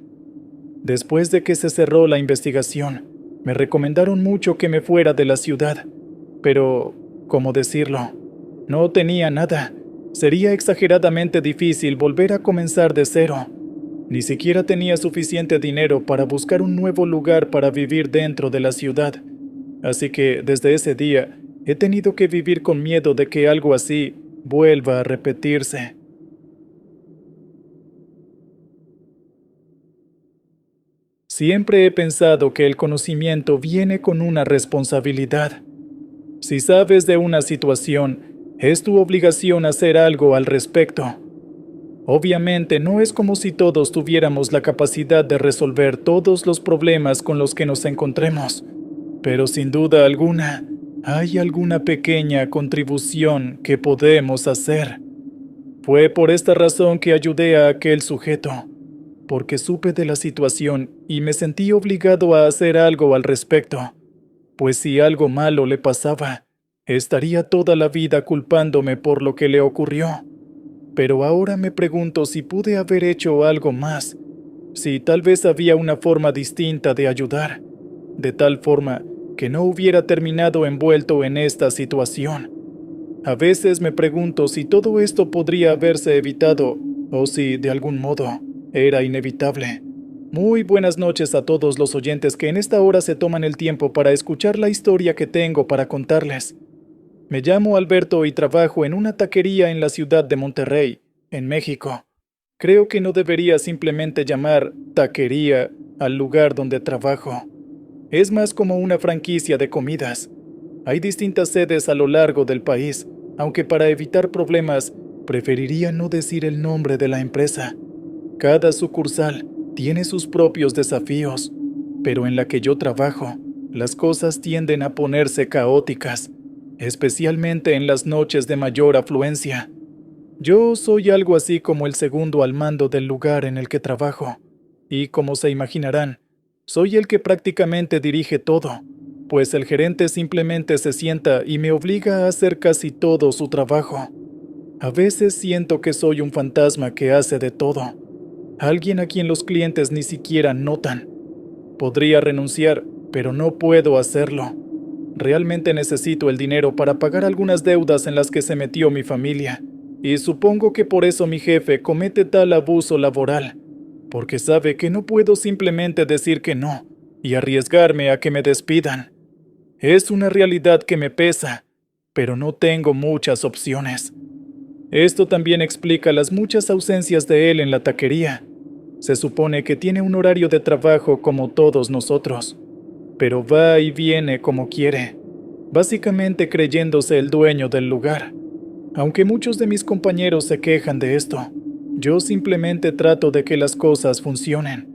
Después de que se cerró la investigación, me recomendaron mucho que me fuera de la ciudad, pero, ¿cómo decirlo? No tenía nada. Sería exageradamente difícil volver a comenzar de cero. Ni siquiera tenía suficiente dinero para buscar un nuevo lugar para vivir dentro de la ciudad. Así que, desde ese día, he tenido que vivir con miedo de que algo así vuelva a repetirse. Siempre he pensado que el conocimiento viene con una responsabilidad. Si sabes de una situación, es tu obligación hacer algo al respecto. Obviamente no es como si todos tuviéramos la capacidad de resolver todos los problemas con los que nos encontremos, pero sin duda alguna, hay alguna pequeña contribución que podemos hacer. Fue por esta razón que ayudé a aquel sujeto, porque supe de la situación y me sentí obligado a hacer algo al respecto, pues si algo malo le pasaba, estaría toda la vida culpándome por lo que le ocurrió. Pero ahora me pregunto si pude haber hecho algo más, si tal vez había una forma distinta de ayudar, de tal forma que no hubiera terminado envuelto en esta situación. A veces me pregunto si todo esto podría haberse evitado o si, de algún modo, era inevitable. Muy buenas noches a todos los oyentes que en esta hora se toman el tiempo para escuchar la historia que tengo para contarles. Me llamo Alberto y trabajo en una taquería en la ciudad de Monterrey, en México. Creo que no debería simplemente llamar taquería al lugar donde trabajo. Es más como una franquicia de comidas. Hay distintas sedes a lo largo del país, aunque para evitar problemas, preferiría no decir el nombre de la empresa. Cada sucursal tiene sus propios desafíos, pero en la que yo trabajo, las cosas tienden a ponerse caóticas, especialmente en las noches de mayor afluencia. Yo soy algo así como el segundo al mando del lugar en el que trabajo, y como se imaginarán, soy el que prácticamente dirige todo, pues el gerente simplemente se sienta y me obliga a hacer casi todo su trabajo. A veces siento que soy un fantasma que hace de todo, alguien a quien los clientes ni siquiera notan. Podría renunciar, pero no puedo hacerlo. Realmente necesito el dinero para pagar algunas deudas en las que se metió mi familia, y supongo que por eso mi jefe comete tal abuso laboral, porque sabe que no puedo simplemente decir que no y arriesgarme a que me despidan. Es una realidad que me pesa, pero no tengo muchas opciones. Esto también explica las muchas ausencias de él en la taquería. Se supone que tiene un horario de trabajo como todos nosotros, pero va y viene como quiere, básicamente creyéndose el dueño del lugar. Aunque muchos de mis compañeros se quejan de esto, yo simplemente trato de que las cosas funcionen.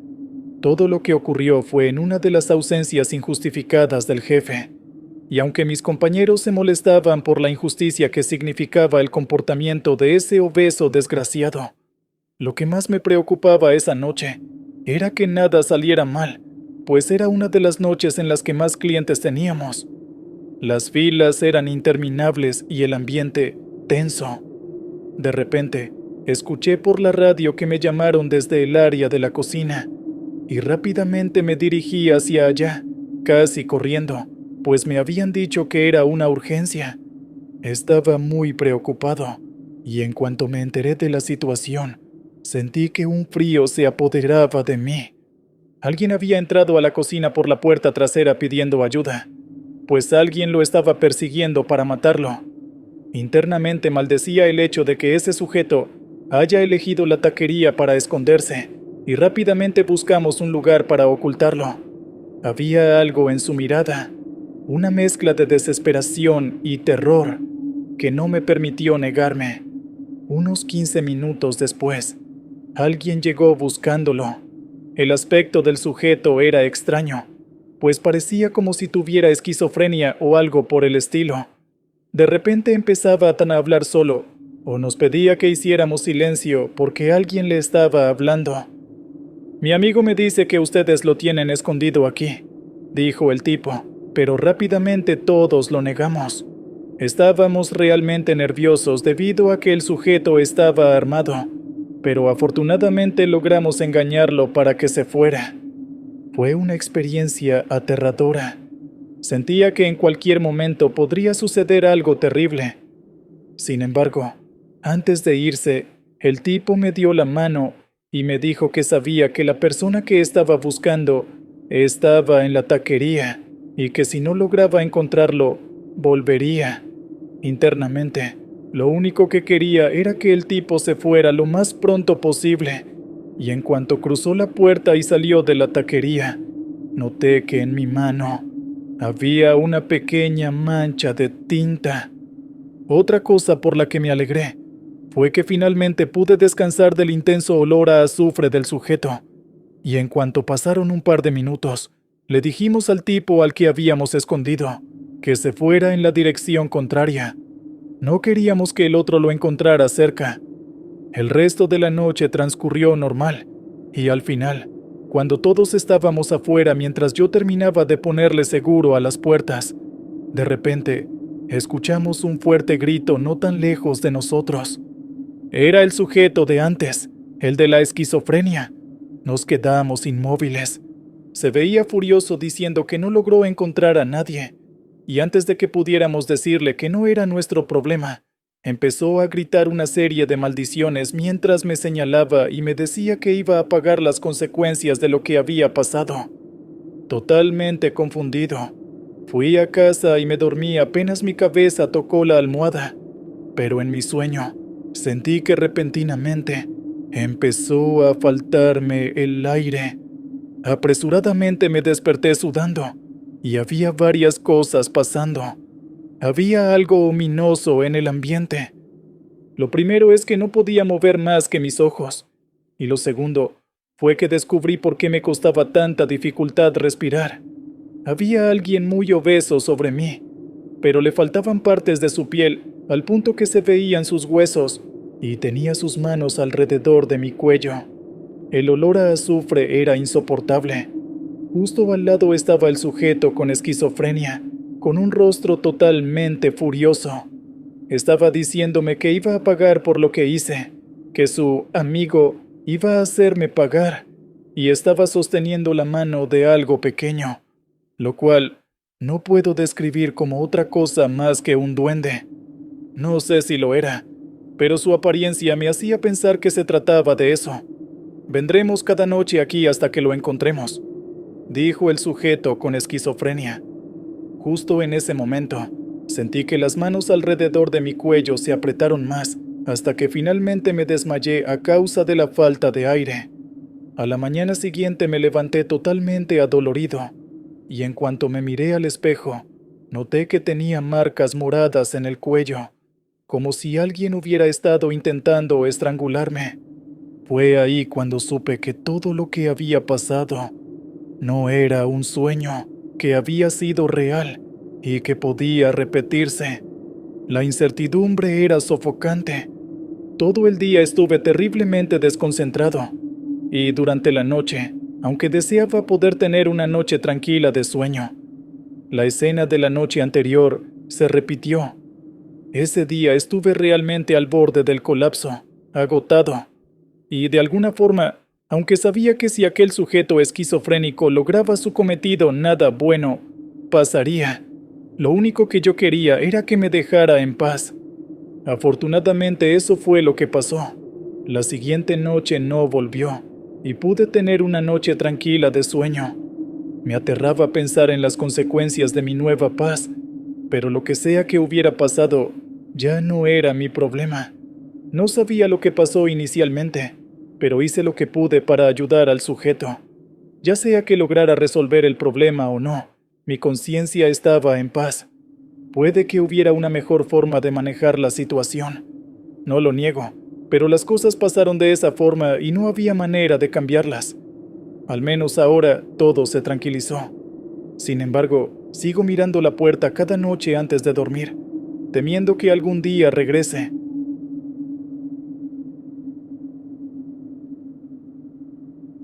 Todo lo que ocurrió fue en una de las ausencias injustificadas del jefe, y aunque mis compañeros se molestaban por la injusticia que significaba el comportamiento de ese obeso desgraciado, lo que más me preocupaba esa noche era que nada saliera mal, pues era una de las noches en las que más clientes teníamos. Las filas eran interminables y el ambiente tenso. De repente, escuché por la radio que me llamaron desde el área de la cocina, y rápidamente me dirigí hacia allá, casi corriendo, pues me habían dicho que era una urgencia. Estaba muy preocupado, y en cuanto me enteré de la situación, sentí que un frío se apoderaba de mí. Alguien había entrado a la cocina por la puerta trasera pidiendo ayuda, pues alguien lo estaba persiguiendo para matarlo. Internamente maldecía el hecho de que ese sujeto haya elegido la taquería para esconderse, y rápidamente buscamos un lugar para ocultarlo. Había algo en su mirada, una mezcla de desesperación y terror, que no me permitió negarme. Unos 15 minutos después, alguien llegó buscándolo. El aspecto del sujeto era extraño, pues parecía como si tuviera esquizofrenia o algo por el estilo. De repente empezaba a hablar solo, o nos pedía que hiciéramos silencio porque alguien le estaba hablando. «Mi amigo me dice que ustedes lo tienen escondido aquí», dijo el tipo, pero rápidamente todos lo negamos. Estábamos realmente nerviosos debido a que el sujeto estaba armado, pero afortunadamente logramos engañarlo para que se fuera. Fue una experiencia aterradora. Sentía que en cualquier momento podría suceder algo terrible. Sin embargo, antes de irse, el tipo me dio la mano y me dijo que sabía que la persona que estaba buscando estaba en la taquería y que si no lograba encontrarlo, volvería. Internamente, lo único que quería era que el tipo se fuera lo más pronto posible, y en cuanto cruzó la puerta y salió de la taquería, noté que en mi mano Había una pequeña mancha de tinta. Otra cosa por la que me alegré fue que finalmente pude descansar del intenso olor a azufre del sujeto, y en cuanto pasaron un par de minutos, le dijimos al tipo al que habíamos escondido que se fuera en la dirección contraria. No queríamos que el otro lo encontrara cerca. El resto de la noche transcurrió normal, y al final, cuando todos estábamos afuera mientras yo terminaba de ponerle seguro a las puertas, de repente, escuchamos un fuerte grito no tan lejos de nosotros. Era el sujeto de antes, el de la esquizofrenia. Nos quedamos inmóviles. Se veía furioso diciendo que no logró encontrar a nadie, y antes de que pudiéramos decirle que no era nuestro problema, empezó a gritar una serie de maldiciones mientras me señalaba y me decía que iba a pagar las consecuencias de lo que había pasado. Totalmente confundido, fui a casa y me dormí apenas mi cabeza tocó la almohada, pero en mi sueño sentí que repentinamente empezó a faltarme el aire. Apresuradamente me desperté sudando, y había varias cosas pasando. Había algo ominoso en el ambiente. Lo primero es que no podía mover más que mis ojos, y lo segundo fue que descubrí por qué me costaba tanta dificultad respirar. Había alguien muy obeso sobre mí, pero le faltaban partes de su piel al punto que se veían sus huesos, y tenía sus manos alrededor de mi cuello. El olor a azufre era insoportable. Justo al lado estaba el sujeto con esquizofrenia, con un rostro totalmente furioso. Estaba diciéndome que iba a pagar por lo que hice, que su amigo iba a hacerme pagar, y estaba sosteniendo la mano de algo pequeño, lo cual no puedo describir como otra cosa más que un duende. No sé si lo era, pero su apariencia me hacía pensar que se trataba de eso. Vendremos cada noche aquí hasta que lo encontremos, dijo el sujeto con esquizofrenia. Justo en ese momento, sentí que las manos alrededor de mi cuello se apretaron más, hasta que finalmente me desmayé a causa de la falta de aire. A la mañana siguiente me levanté totalmente adolorido, y en cuanto me miré al espejo, noté que tenía marcas moradas en el cuello, como si alguien hubiera estado intentando estrangularme. Fue ahí cuando supe que todo lo que había pasado no era un sueño, que había sido real y que podía repetirse. La incertidumbre era sofocante. Todo el día estuve terriblemente desconcentrado, y durante la noche, aunque deseaba poder tener una noche tranquila de sueño, la escena de la noche anterior se repitió. Ese día estuve realmente al borde del colapso, agotado, y de alguna forma, aunque sabía que si aquel sujeto esquizofrénico lograba su cometido nada bueno pasaría, lo único que yo quería era que me dejara en paz. Afortunadamente eso fue lo que pasó. La siguiente noche no volvió, y pude tener una noche tranquila de sueño. Me aterraba pensar en las consecuencias de mi nueva paz, pero lo que sea que hubiera pasado, ya no era mi problema. No sabía lo que pasó inicialmente, pero hice lo que pude para ayudar al sujeto. Ya sea que lograra resolver el problema o no, mi conciencia estaba en paz. Puede que hubiera una mejor forma de manejar la situación. No lo niego, pero las cosas pasaron de esa forma y no había manera de cambiarlas. Al menos ahora todo se tranquilizó. Sin embargo, sigo mirando la puerta cada noche antes de dormir, temiendo que algún día regrese.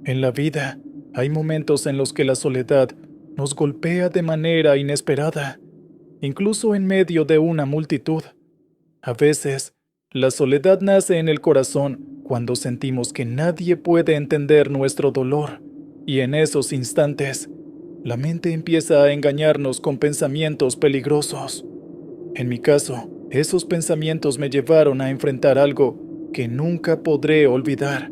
En la vida, hay momentos en los que la soledad nos golpea de manera inesperada, incluso en medio de una multitud. A veces, la soledad nace en el corazón cuando sentimos que nadie puede entender nuestro dolor, y en esos instantes, la mente empieza a engañarnos con pensamientos peligrosos. En mi caso, esos pensamientos me llevaron a enfrentar algo que nunca podré olvidar.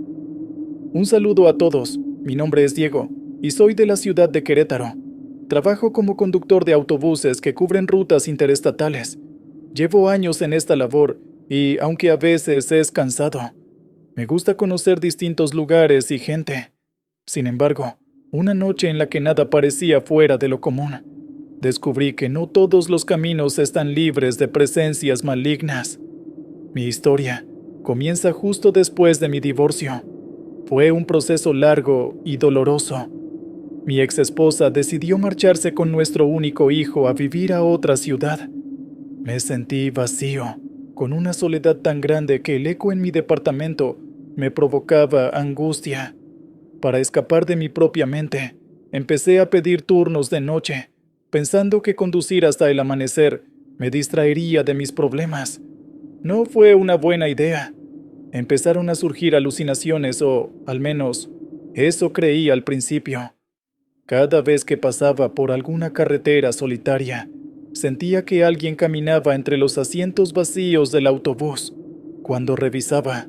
Un saludo a todos, mi nombre es Diego, y soy de la ciudad de Querétaro. Trabajo como conductor de autobuses que cubren rutas interestatales. Llevo años en esta labor y, aunque a veces es cansado, me gusta conocer distintos lugares y gente. Sin embargo, una noche en la que nada parecía fuera de lo común, descubrí que no todos los caminos están libres de presencias malignas. Mi historia comienza justo después de mi divorcio. Fue un proceso largo y doloroso. Mi exesposa decidió marcharse con nuestro único hijo a vivir a otra ciudad. Me sentí vacío, con una soledad tan grande que el eco en mi departamento me provocaba angustia. Para escapar de mi propia mente, empecé a pedir turnos de noche, pensando que conducir hasta el amanecer me distraería de mis problemas. No fue una buena idea. Empezaron a surgir alucinaciones o, al menos, eso creí al principio. Cada vez que pasaba por alguna carretera solitaria, sentía que alguien caminaba entre los asientos vacíos del autobús. Cuando revisaba,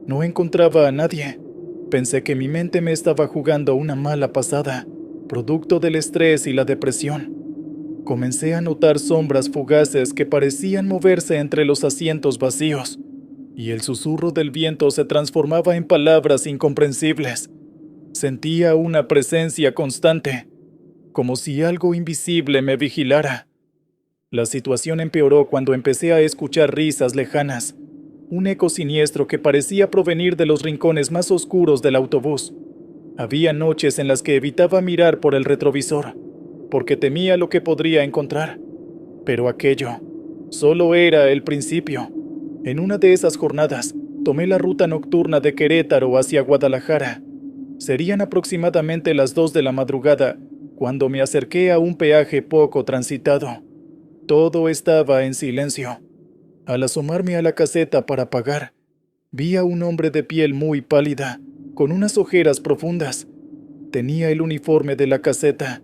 no encontraba a nadie. Pensé que mi mente me estaba jugando una mala pasada, producto del estrés y la depresión. Comencé a notar sombras fugaces que parecían moverse entre los asientos vacíos, y el susurro del viento se transformaba en palabras incomprensibles. Sentía una presencia constante, como si algo invisible me vigilara. La situación empeoró cuando empecé a escuchar risas lejanas, un eco siniestro que parecía provenir de los rincones más oscuros del autobús. Había noches en las que evitaba mirar por el retrovisor, porque temía lo que podría encontrar. Pero aquello solo era el principio. En una de esas jornadas, tomé la ruta nocturna de Querétaro hacia Guadalajara. Serían aproximadamente las 2 de la madrugada cuando me acerqué a un peaje poco transitado. Todo estaba en silencio. Al asomarme a la caseta para pagar, vi a un hombre de piel muy pálida, con unas ojeras profundas. Tenía el uniforme de la caseta,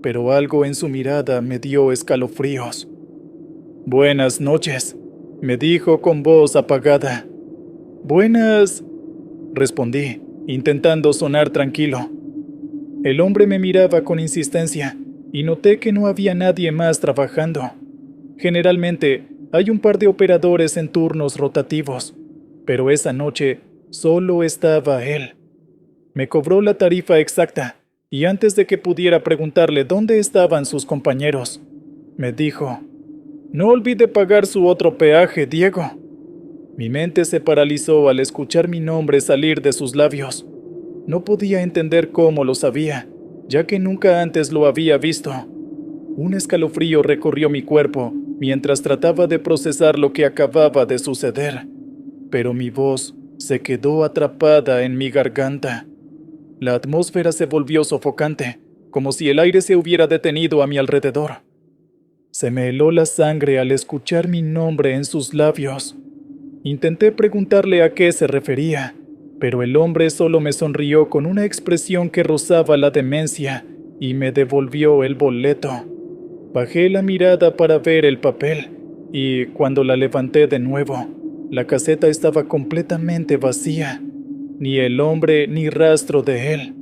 pero algo en su mirada me dio escalofríos. «Buenas noches», me dijo con voz apagada. «Buenas», respondí, intentando sonar tranquilo. El hombre me miraba con insistencia y noté que no había nadie más trabajando. Generalmente hay un par de operadores en turnos rotativos, pero esa noche solo estaba él. Me cobró la tarifa exacta y antes de que pudiera preguntarle dónde estaban sus compañeros, me dijo: «No olvide pagar su otro peaje, Diego». Mi mente se paralizó al escuchar mi nombre salir de sus labios. No podía entender cómo lo sabía, ya que nunca antes lo había visto. Un escalofrío recorrió mi cuerpo mientras trataba de procesar lo que acababa de suceder, pero mi voz se quedó atrapada en mi garganta. La atmósfera se volvió sofocante, como si el aire se hubiera detenido a mi alrededor. Se me heló la sangre al escuchar mi nombre en sus labios. Intenté preguntarle a qué se refería, pero el hombre solo me sonrió con una expresión que rozaba la demencia y me devolvió el boleto. Bajé la mirada para ver el papel y, cuando la levanté de nuevo, la caseta estaba completamente vacía. Ni el hombre ni rastro de él.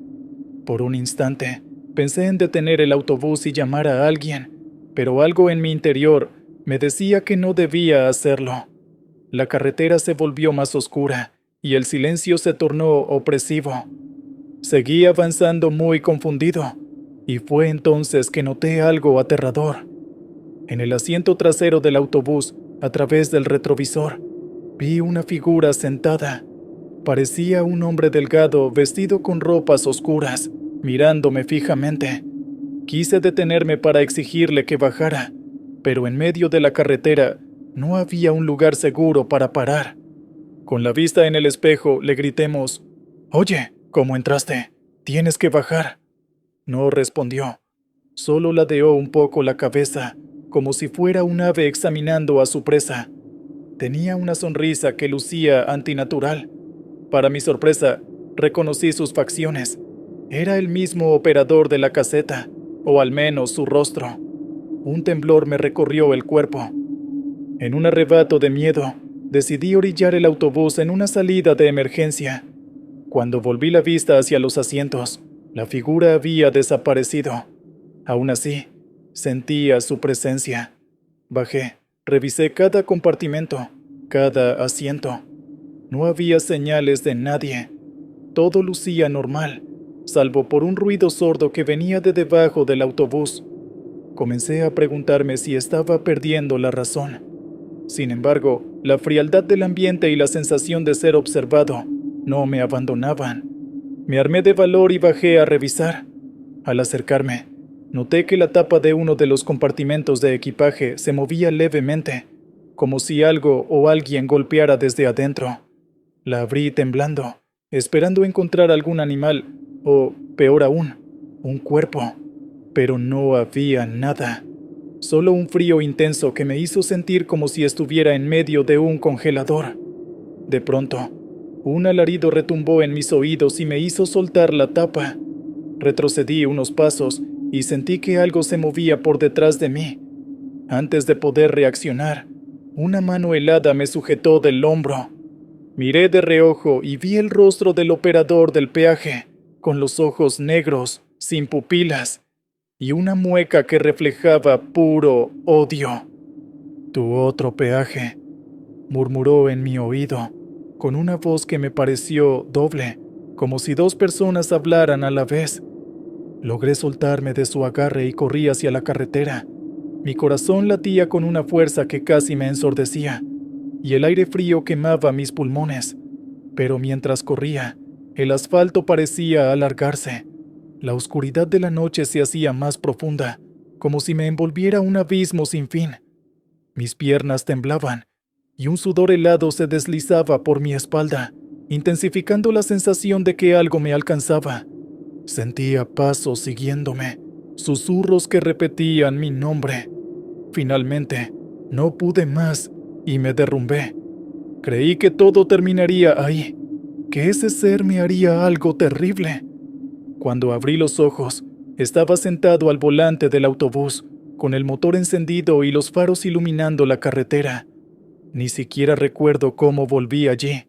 Por un instante, pensé en detener el autobús y llamar a alguien, pero algo en mi interior me decía que no debía hacerlo. La carretera se volvió más oscura y el silencio se tornó opresivo. Seguí avanzando muy confundido, y fue entonces que noté algo aterrador. En el asiento trasero del autobús, a través del retrovisor, vi una figura sentada. Parecía un hombre delgado vestido con ropas oscuras, mirándome fijamente. Quise detenerme para exigirle que bajara, pero en medio de la carretera no había un lugar seguro para parar. Con la vista en el espejo le gritemos: «Oye, ¿cómo entraste? Tienes que bajar». No respondió. Solo ladeó un poco la cabeza, como si fuera un ave examinando a su presa. Tenía una sonrisa que lucía antinatural. Para mi sorpresa, reconocí sus facciones. Era el mismo operador de la caseta, o al menos su rostro. Un temblor me recorrió el cuerpo. En un arrebato de miedo, decidí orillar el autobús en una salida de emergencia. Cuando volví la vista hacia los asientos, la figura había desaparecido. Aún así, sentía su presencia. Bajé, revisé cada compartimento, cada asiento. No había señales de nadie. Todo lucía normal, salvo por un ruido sordo que venía de debajo del autobús. Comencé a preguntarme si estaba perdiendo la razón. Sin embargo, la frialdad del ambiente y la sensación de ser observado no me abandonaban. Me armé de valor y bajé a revisar. Al acercarme, noté que la tapa de uno de los compartimentos de equipaje se movía levemente, como si algo o alguien golpeara desde adentro. La abrí temblando, esperando encontrar algún animal, o, peor aún, un cuerpo. Pero no había nada. Solo un frío intenso que me hizo sentir como si estuviera en medio de un congelador. De pronto, un alarido retumbó en mis oídos y me hizo soltar la tapa. Retrocedí unos pasos y sentí que algo se movía por detrás de mí. Antes de poder reaccionar, una mano helada me sujetó del hombro. Miré de reojo y vi el rostro del operador del peaje, con los ojos negros, sin pupilas, y una mueca que reflejaba puro odio. «Tu otro peaje», murmuró en mi oído, con una voz que me pareció doble, como si dos personas hablaran a la vez. Logré soltarme de su agarre y corrí hacia la carretera. Mi corazón latía con una fuerza que casi me ensordecía, y el aire frío quemaba mis pulmones. Pero mientras corría, el asfalto parecía alargarse. La oscuridad de la noche se hacía más profunda, como si me envolviera un abismo sin fin. Mis piernas temblaban, y un sudor helado se deslizaba por mi espalda, intensificando la sensación de que algo me alcanzaba. Sentía pasos siguiéndome, susurros que repetían mi nombre. Finalmente, no pude más y me derrumbé. Creí que todo terminaría ahí, que ese ser me haría algo terrible. Cuando abrí los ojos, estaba sentado al volante del autobús, con el motor encendido y los faros iluminando la carretera. Ni siquiera recuerdo cómo volví allí.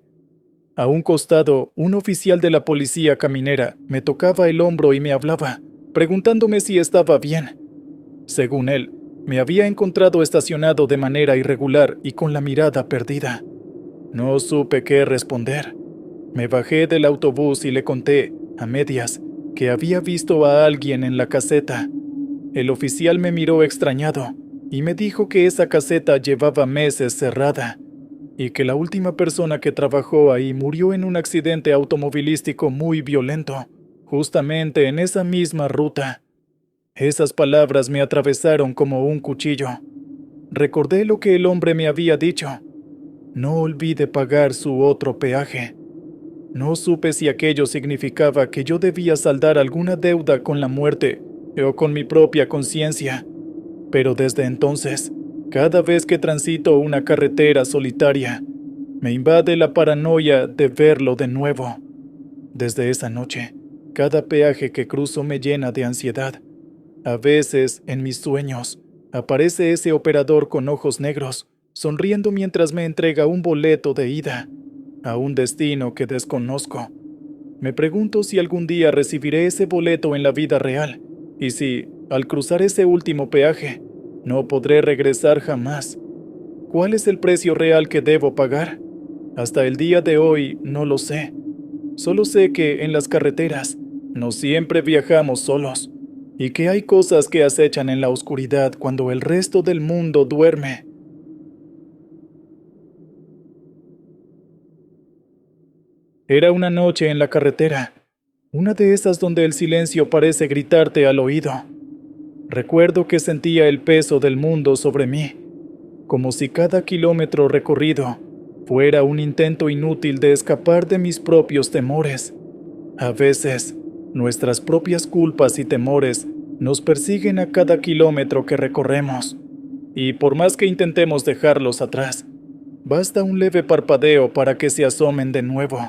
A un costado, un oficial de la policía caminera me tocaba el hombro y me hablaba, preguntándome si estaba bien. Según él, me había encontrado estacionado de manera irregular y con la mirada perdida. No supe qué responder. Me bajé del autobús y le conté, a medias, que había visto a alguien en la caseta. El oficial me miró extrañado y me dijo que esa caseta llevaba meses cerrada y que la última persona que trabajó ahí murió en un accidente automovilístico muy violento, justamente en esa misma ruta. Esas palabras me atravesaron como un cuchillo. Recordé lo que el hombre me había dicho. No olvide pagar su otro peaje. No supe si aquello significaba que yo debía saldar alguna deuda con la muerte o con mi propia conciencia, pero desde entonces, cada vez que transito una carretera solitaria, me invade la paranoia de verlo de nuevo. Desde esa noche, cada peaje que cruzo me llena de ansiedad. A veces, en mis sueños, aparece ese operador con ojos negros, sonriendo mientras me entrega un boleto de ida a un destino que desconozco. Me pregunto si algún día recibiré ese boleto en la vida real, y si, al cruzar ese último peaje, no podré regresar jamás. ¿Cuál es el precio real que debo pagar? Hasta el día de hoy no lo sé. Solo sé que en las carreteras no siempre viajamos solos, y que hay cosas que acechan en la oscuridad cuando el resto del mundo duerme. Era una noche en la carretera, una de esas donde el silencio parece gritarte al oído. Recuerdo que sentía el peso del mundo sobre mí, como si cada kilómetro recorrido fuera un intento inútil de escapar de mis propios temores. A veces, nuestras propias culpas y temores nos persiguen a cada kilómetro que recorremos, y por más que intentemos dejarlos atrás, basta un leve parpadeo para que se asomen de nuevo.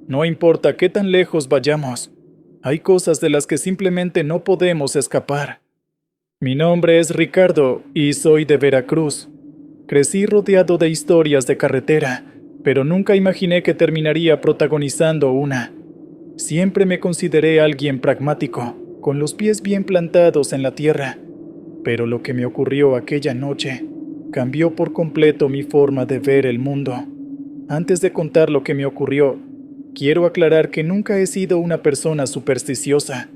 No importa qué tan lejos vayamos, hay cosas de las que simplemente no podemos escapar. Mi nombre es Ricardo y soy de Veracruz. Crecí rodeado de historias de carretera, pero nunca imaginé que terminaría protagonizando una. Siempre me consideré alguien pragmático, con los pies bien plantados en la tierra, pero lo que me ocurrió aquella noche cambió por completo mi forma de ver el mundo. Antes de contar lo que me ocurrió, quiero aclarar que nunca he sido una persona supersticiosa.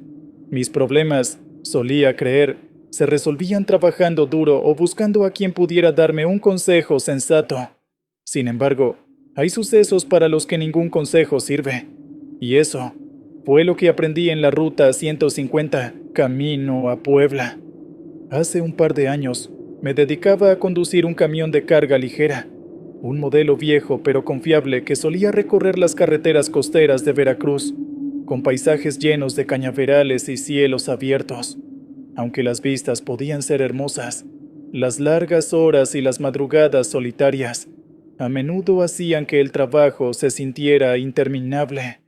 Mis problemas, solía creer, se resolvían trabajando duro o buscando a quien pudiera darme un consejo sensato. Sin embargo, hay sucesos para los que ningún consejo sirve. Y eso fue lo que aprendí en la ruta 150, camino a Puebla. Hace un par de años, me dedicaba a conducir un camión de carga ligera, un modelo viejo pero confiable que solía recorrer las carreteras costeras de Veracruz, con paisajes llenos de cañaverales y cielos abiertos. Aunque las vistas podían ser hermosas, las largas horas y las madrugadas solitarias a menudo hacían que el trabajo se sintiera interminable.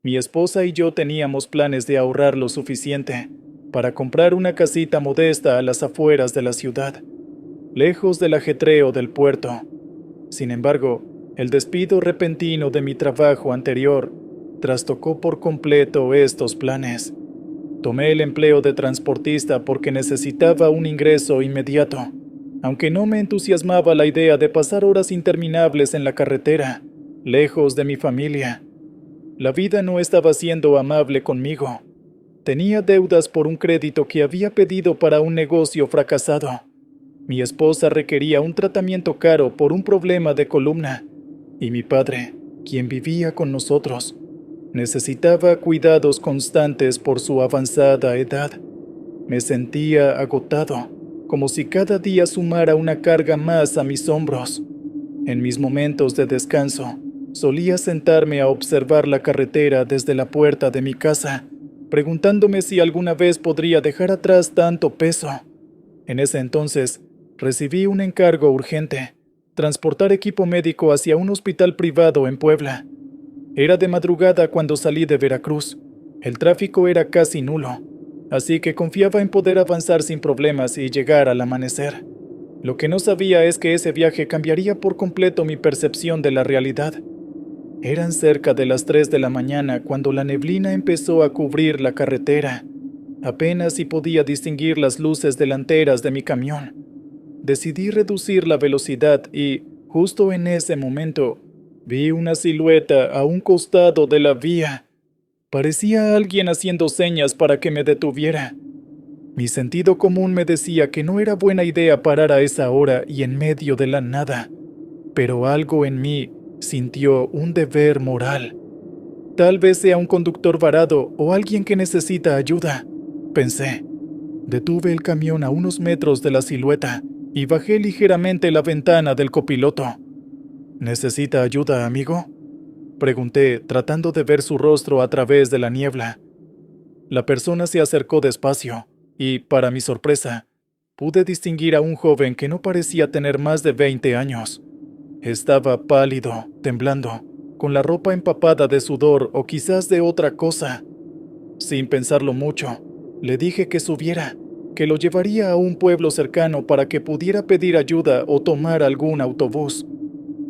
Mi esposa y yo teníamos planes de ahorrar lo suficiente para comprar una casita modesta a las afueras de la ciudad, lejos del ajetreo del puerto. Sin embargo, el despido repentino de mi trabajo anterior trastocó por completo estos planes. Tomé el empleo de transportista porque necesitaba un ingreso inmediato, aunque no me entusiasmaba la idea de pasar horas interminables en la carretera, lejos de mi familia. La vida no estaba siendo amable conmigo. Tenía deudas por un crédito que había pedido para un negocio fracasado. Mi esposa requería un tratamiento caro por un problema de columna, y mi padre, quien vivía con nosotros, necesitaba cuidados constantes por su avanzada edad. Me sentía agotado, como si cada día sumara una carga más a mis hombros. En mis momentos de descanso, solía sentarme a observar la carretera desde la puerta de mi casa, preguntándome si alguna vez podría dejar atrás tanto peso. En ese entonces, recibí un encargo urgente: transportar equipo médico hacia un hospital privado en Puebla. Era de madrugada cuando salí de Veracruz. El tráfico era casi nulo, así que confiaba en poder avanzar sin problemas y llegar al amanecer. Lo que no sabía es que ese viaje cambiaría por completo mi percepción de la realidad. Eran cerca de las 3 de la mañana cuando la neblina empezó a cubrir la carretera. Apenas si podía distinguir las luces delanteras de mi camión. Decidí reducir la velocidad y, justo en ese momento, vi una silueta a un costado de la vía. Parecía alguien haciendo señas para que me detuviera. Mi sentido común me decía que no era buena idea parar a esa hora y en medio de la nada, pero algo en mí sintió un deber moral. Tal vez sea un conductor varado o alguien que necesita ayuda, pensé. Detuve el camión a unos metros de la silueta y bajé ligeramente la ventana del copiloto. ¿Necesita ayuda, amigo?, pregunté, tratando de ver su rostro a través de la niebla. La persona se acercó despacio y, para mi sorpresa, pude distinguir a un joven que no parecía tener más de 20 años. Estaba pálido, temblando, con la ropa empapada de sudor o quizás de otra cosa. Sin pensarlo mucho, le dije que subiera, que lo llevaría a un pueblo cercano para que pudiera pedir ayuda o tomar algún autobús.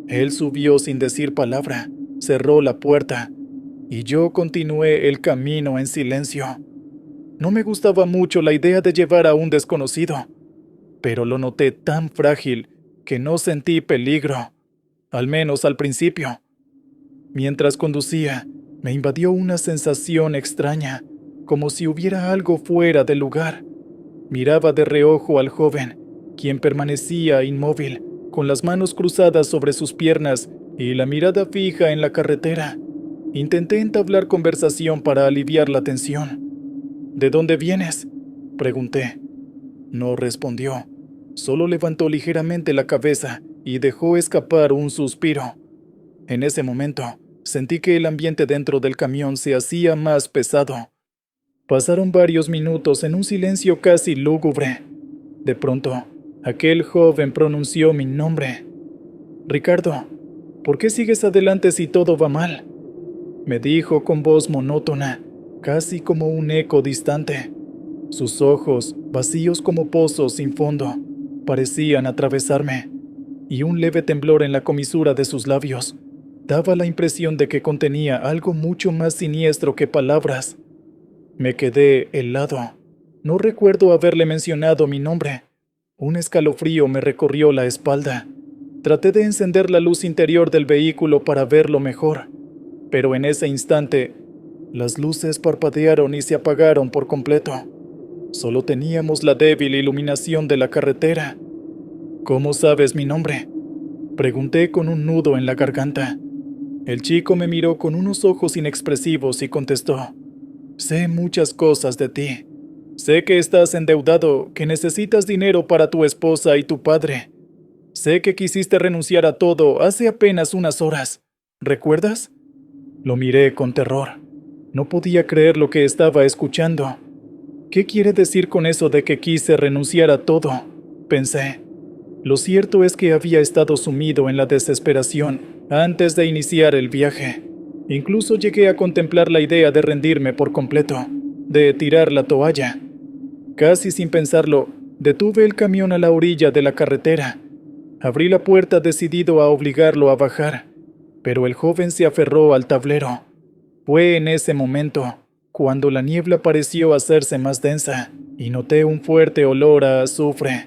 Él subió sin decir palabra, cerró la puerta, y yo continué el camino en silencio. No me gustaba mucho la idea de llevar a un desconocido, pero lo noté tan frágil que no sentí peligro, al menos al principio. Mientras conducía, me invadió una sensación extraña, como si hubiera algo fuera del lugar. Miraba de reojo al joven, quien permanecía inmóvil, con las manos cruzadas sobre sus piernas y la mirada fija en la carretera. Intenté entablar conversación para aliviar la tensión. ¿De dónde vienes?, pregunté. No respondió, solo levantó ligeramente la cabeza y dejó escapar un suspiro. En ese momento, sentí que el ambiente dentro del camión se hacía más pesado. Pasaron varios minutos en un silencio casi lúgubre. De pronto, aquel joven pronunció mi nombre. «Ricardo, ¿por qué sigues adelante si todo va mal?», me dijo con voz monótona, casi como un eco distante. Sus ojos, vacíos como pozos sin fondo, parecían atravesarme, y un leve temblor en la comisura de sus labios daba la impresión de que contenía algo mucho más siniestro que palabras. Me quedé helado. No recuerdo haberle mencionado mi nombre. Un escalofrío me recorrió la espalda. Traté de encender la luz interior del vehículo para verlo mejor, pero en ese instante, las luces parpadearon y se apagaron por completo. Solo teníamos la débil iluminación de la carretera. ¿Cómo sabes mi nombre?, pregunté con un nudo en la garganta. El chico me miró con unos ojos inexpresivos y contestó: sé muchas cosas de ti. Sé que estás endeudado, que necesitas dinero para tu esposa y tu padre. Sé que quisiste renunciar a todo hace apenas unas horas. ¿Recuerdas? Lo miré con terror. No podía creer lo que estaba escuchando. ¿Qué quiere decir con eso de que quise renunciar a todo?, pensé. Lo cierto es que había estado sumido en la desesperación antes de iniciar el viaje. Incluso llegué a contemplar la idea de rendirme por completo, de tirar la toalla. Casi sin pensarlo, detuve el camión a la orilla de la carretera. Abrí la puerta decidido a obligarlo a bajar, pero el joven se aferró al tablero. Fue en ese momento, cuando la niebla pareció hacerse más densa, y noté un fuerte olor a azufre.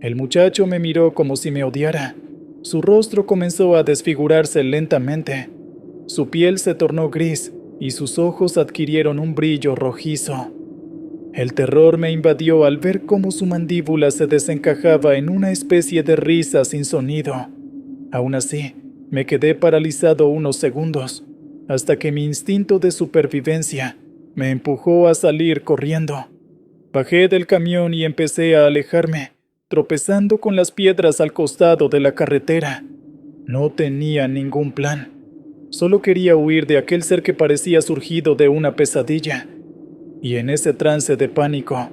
El muchacho me miró como si me odiara. Su rostro comenzó a desfigurarse lentamente. Su piel se tornó gris y sus ojos adquirieron un brillo rojizo. El terror me invadió al ver cómo su mandíbula se desencajaba en una especie de risa sin sonido. Aún así, me quedé paralizado unos segundos, hasta que mi instinto de supervivencia me empujó a salir corriendo. Bajé del camión y empecé a alejarme, tropezando con las piedras al costado de la carretera. No tenía ningún plan. Solo quería huir de aquel ser que parecía surgido de una pesadilla. Y en ese trance de pánico,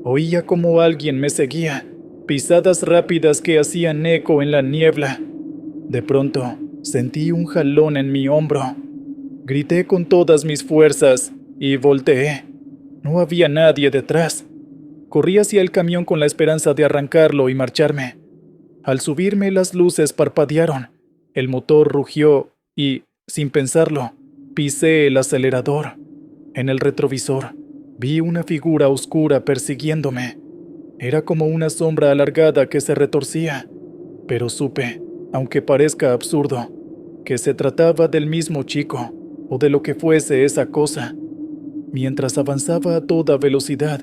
oía como alguien me seguía, pisadas rápidas que hacían eco en la niebla. De pronto, sentí un jalón en mi hombro. Grité con todas mis fuerzas y volteé. No había nadie detrás. Corrí hacia el camión con la esperanza de arrancarlo y marcharme. Al subirme, las luces parpadearon, el motor rugió y, sin pensarlo, pisé el acelerador. En el retrovisor, vi una figura oscura persiguiéndome. Era como una sombra alargada que se retorcía, pero supe, aunque parezca absurdo, que se trataba del mismo chico, o de lo que fuese esa cosa. Mientras avanzaba a toda velocidad,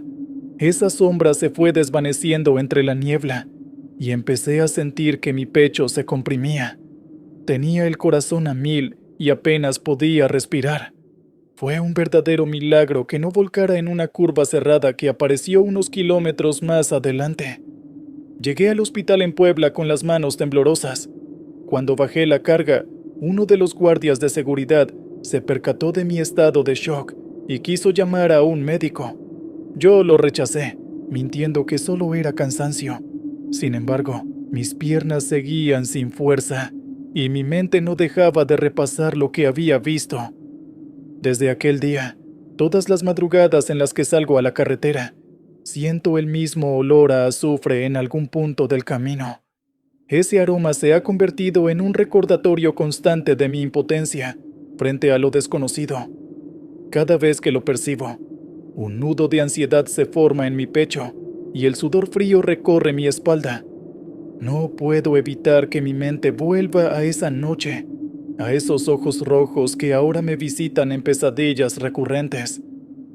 esa sombra se fue desvaneciendo entre la niebla, y empecé a sentir que mi pecho se comprimía. Tenía el corazón a 1000 y apenas podía respirar. Fue un verdadero milagro que no volcara en una curva cerrada que apareció unos kilómetros más adelante. Llegué al hospital en Puebla con las manos temblorosas. Cuando bajé la carga, uno de los guardias de seguridad se percató de mi estado de shock y quiso llamar a un médico. Yo lo rechacé, mintiendo que solo era cansancio. Sin embargo, mis piernas seguían sin fuerza, y mi mente no dejaba de repasar lo que había visto. Desde aquel día, todas las madrugadas en las que salgo a la carretera, siento el mismo olor a azufre en algún punto del camino. Ese aroma se ha convertido en un recordatorio constante de mi impotencia frente a lo desconocido. Cada vez que lo percibo, un nudo de ansiedad se forma en mi pecho y el sudor frío recorre mi espalda. No puedo evitar que mi mente vuelva a esa noche, a esos ojos rojos que ahora me visitan en pesadillas recurrentes.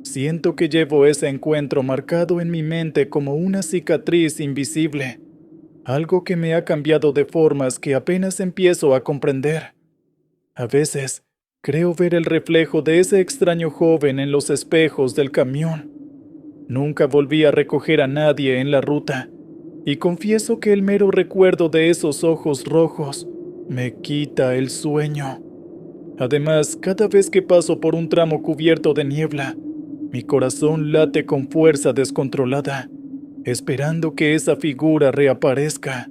Siento que llevo ese encuentro marcado en mi mente como una cicatriz invisible, algo que me ha cambiado de formas que apenas empiezo a comprender. A veces, creo ver el reflejo de ese extraño joven en los espejos del camión. Nunca volví a recoger a nadie en la ruta, y confieso que el mero recuerdo de esos ojos rojos me quita el sueño. Además, cada vez que paso por un tramo cubierto de niebla, mi corazón late con fuerza descontrolada, esperando que esa figura reaparezca.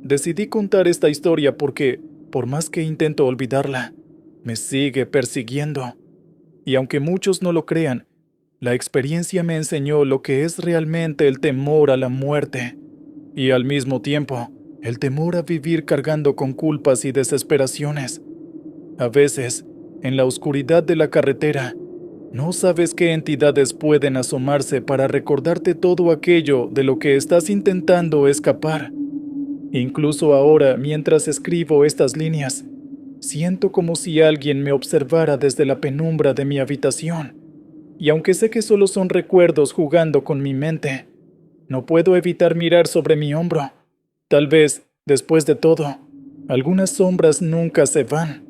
Decidí contar esta historia porque, por más que intento olvidarla, me sigue persiguiendo. Y aunque muchos no lo crean, la experiencia me enseñó lo que es realmente el temor a la muerte, y al mismo tiempo, el temor a vivir cargando con culpas y desesperaciones. A veces, en la oscuridad de la carretera, no sabes qué entidades pueden asomarse para recordarte todo aquello de lo que estás intentando escapar. Incluso ahora, mientras escribo estas líneas, siento como si alguien me observara desde la penumbra de mi habitación. y aunque sé que solo son recuerdos jugando con mi mente, no puedo evitar mirar sobre mi hombro. Tal vez, después de todo, algunas sombras nunca se van.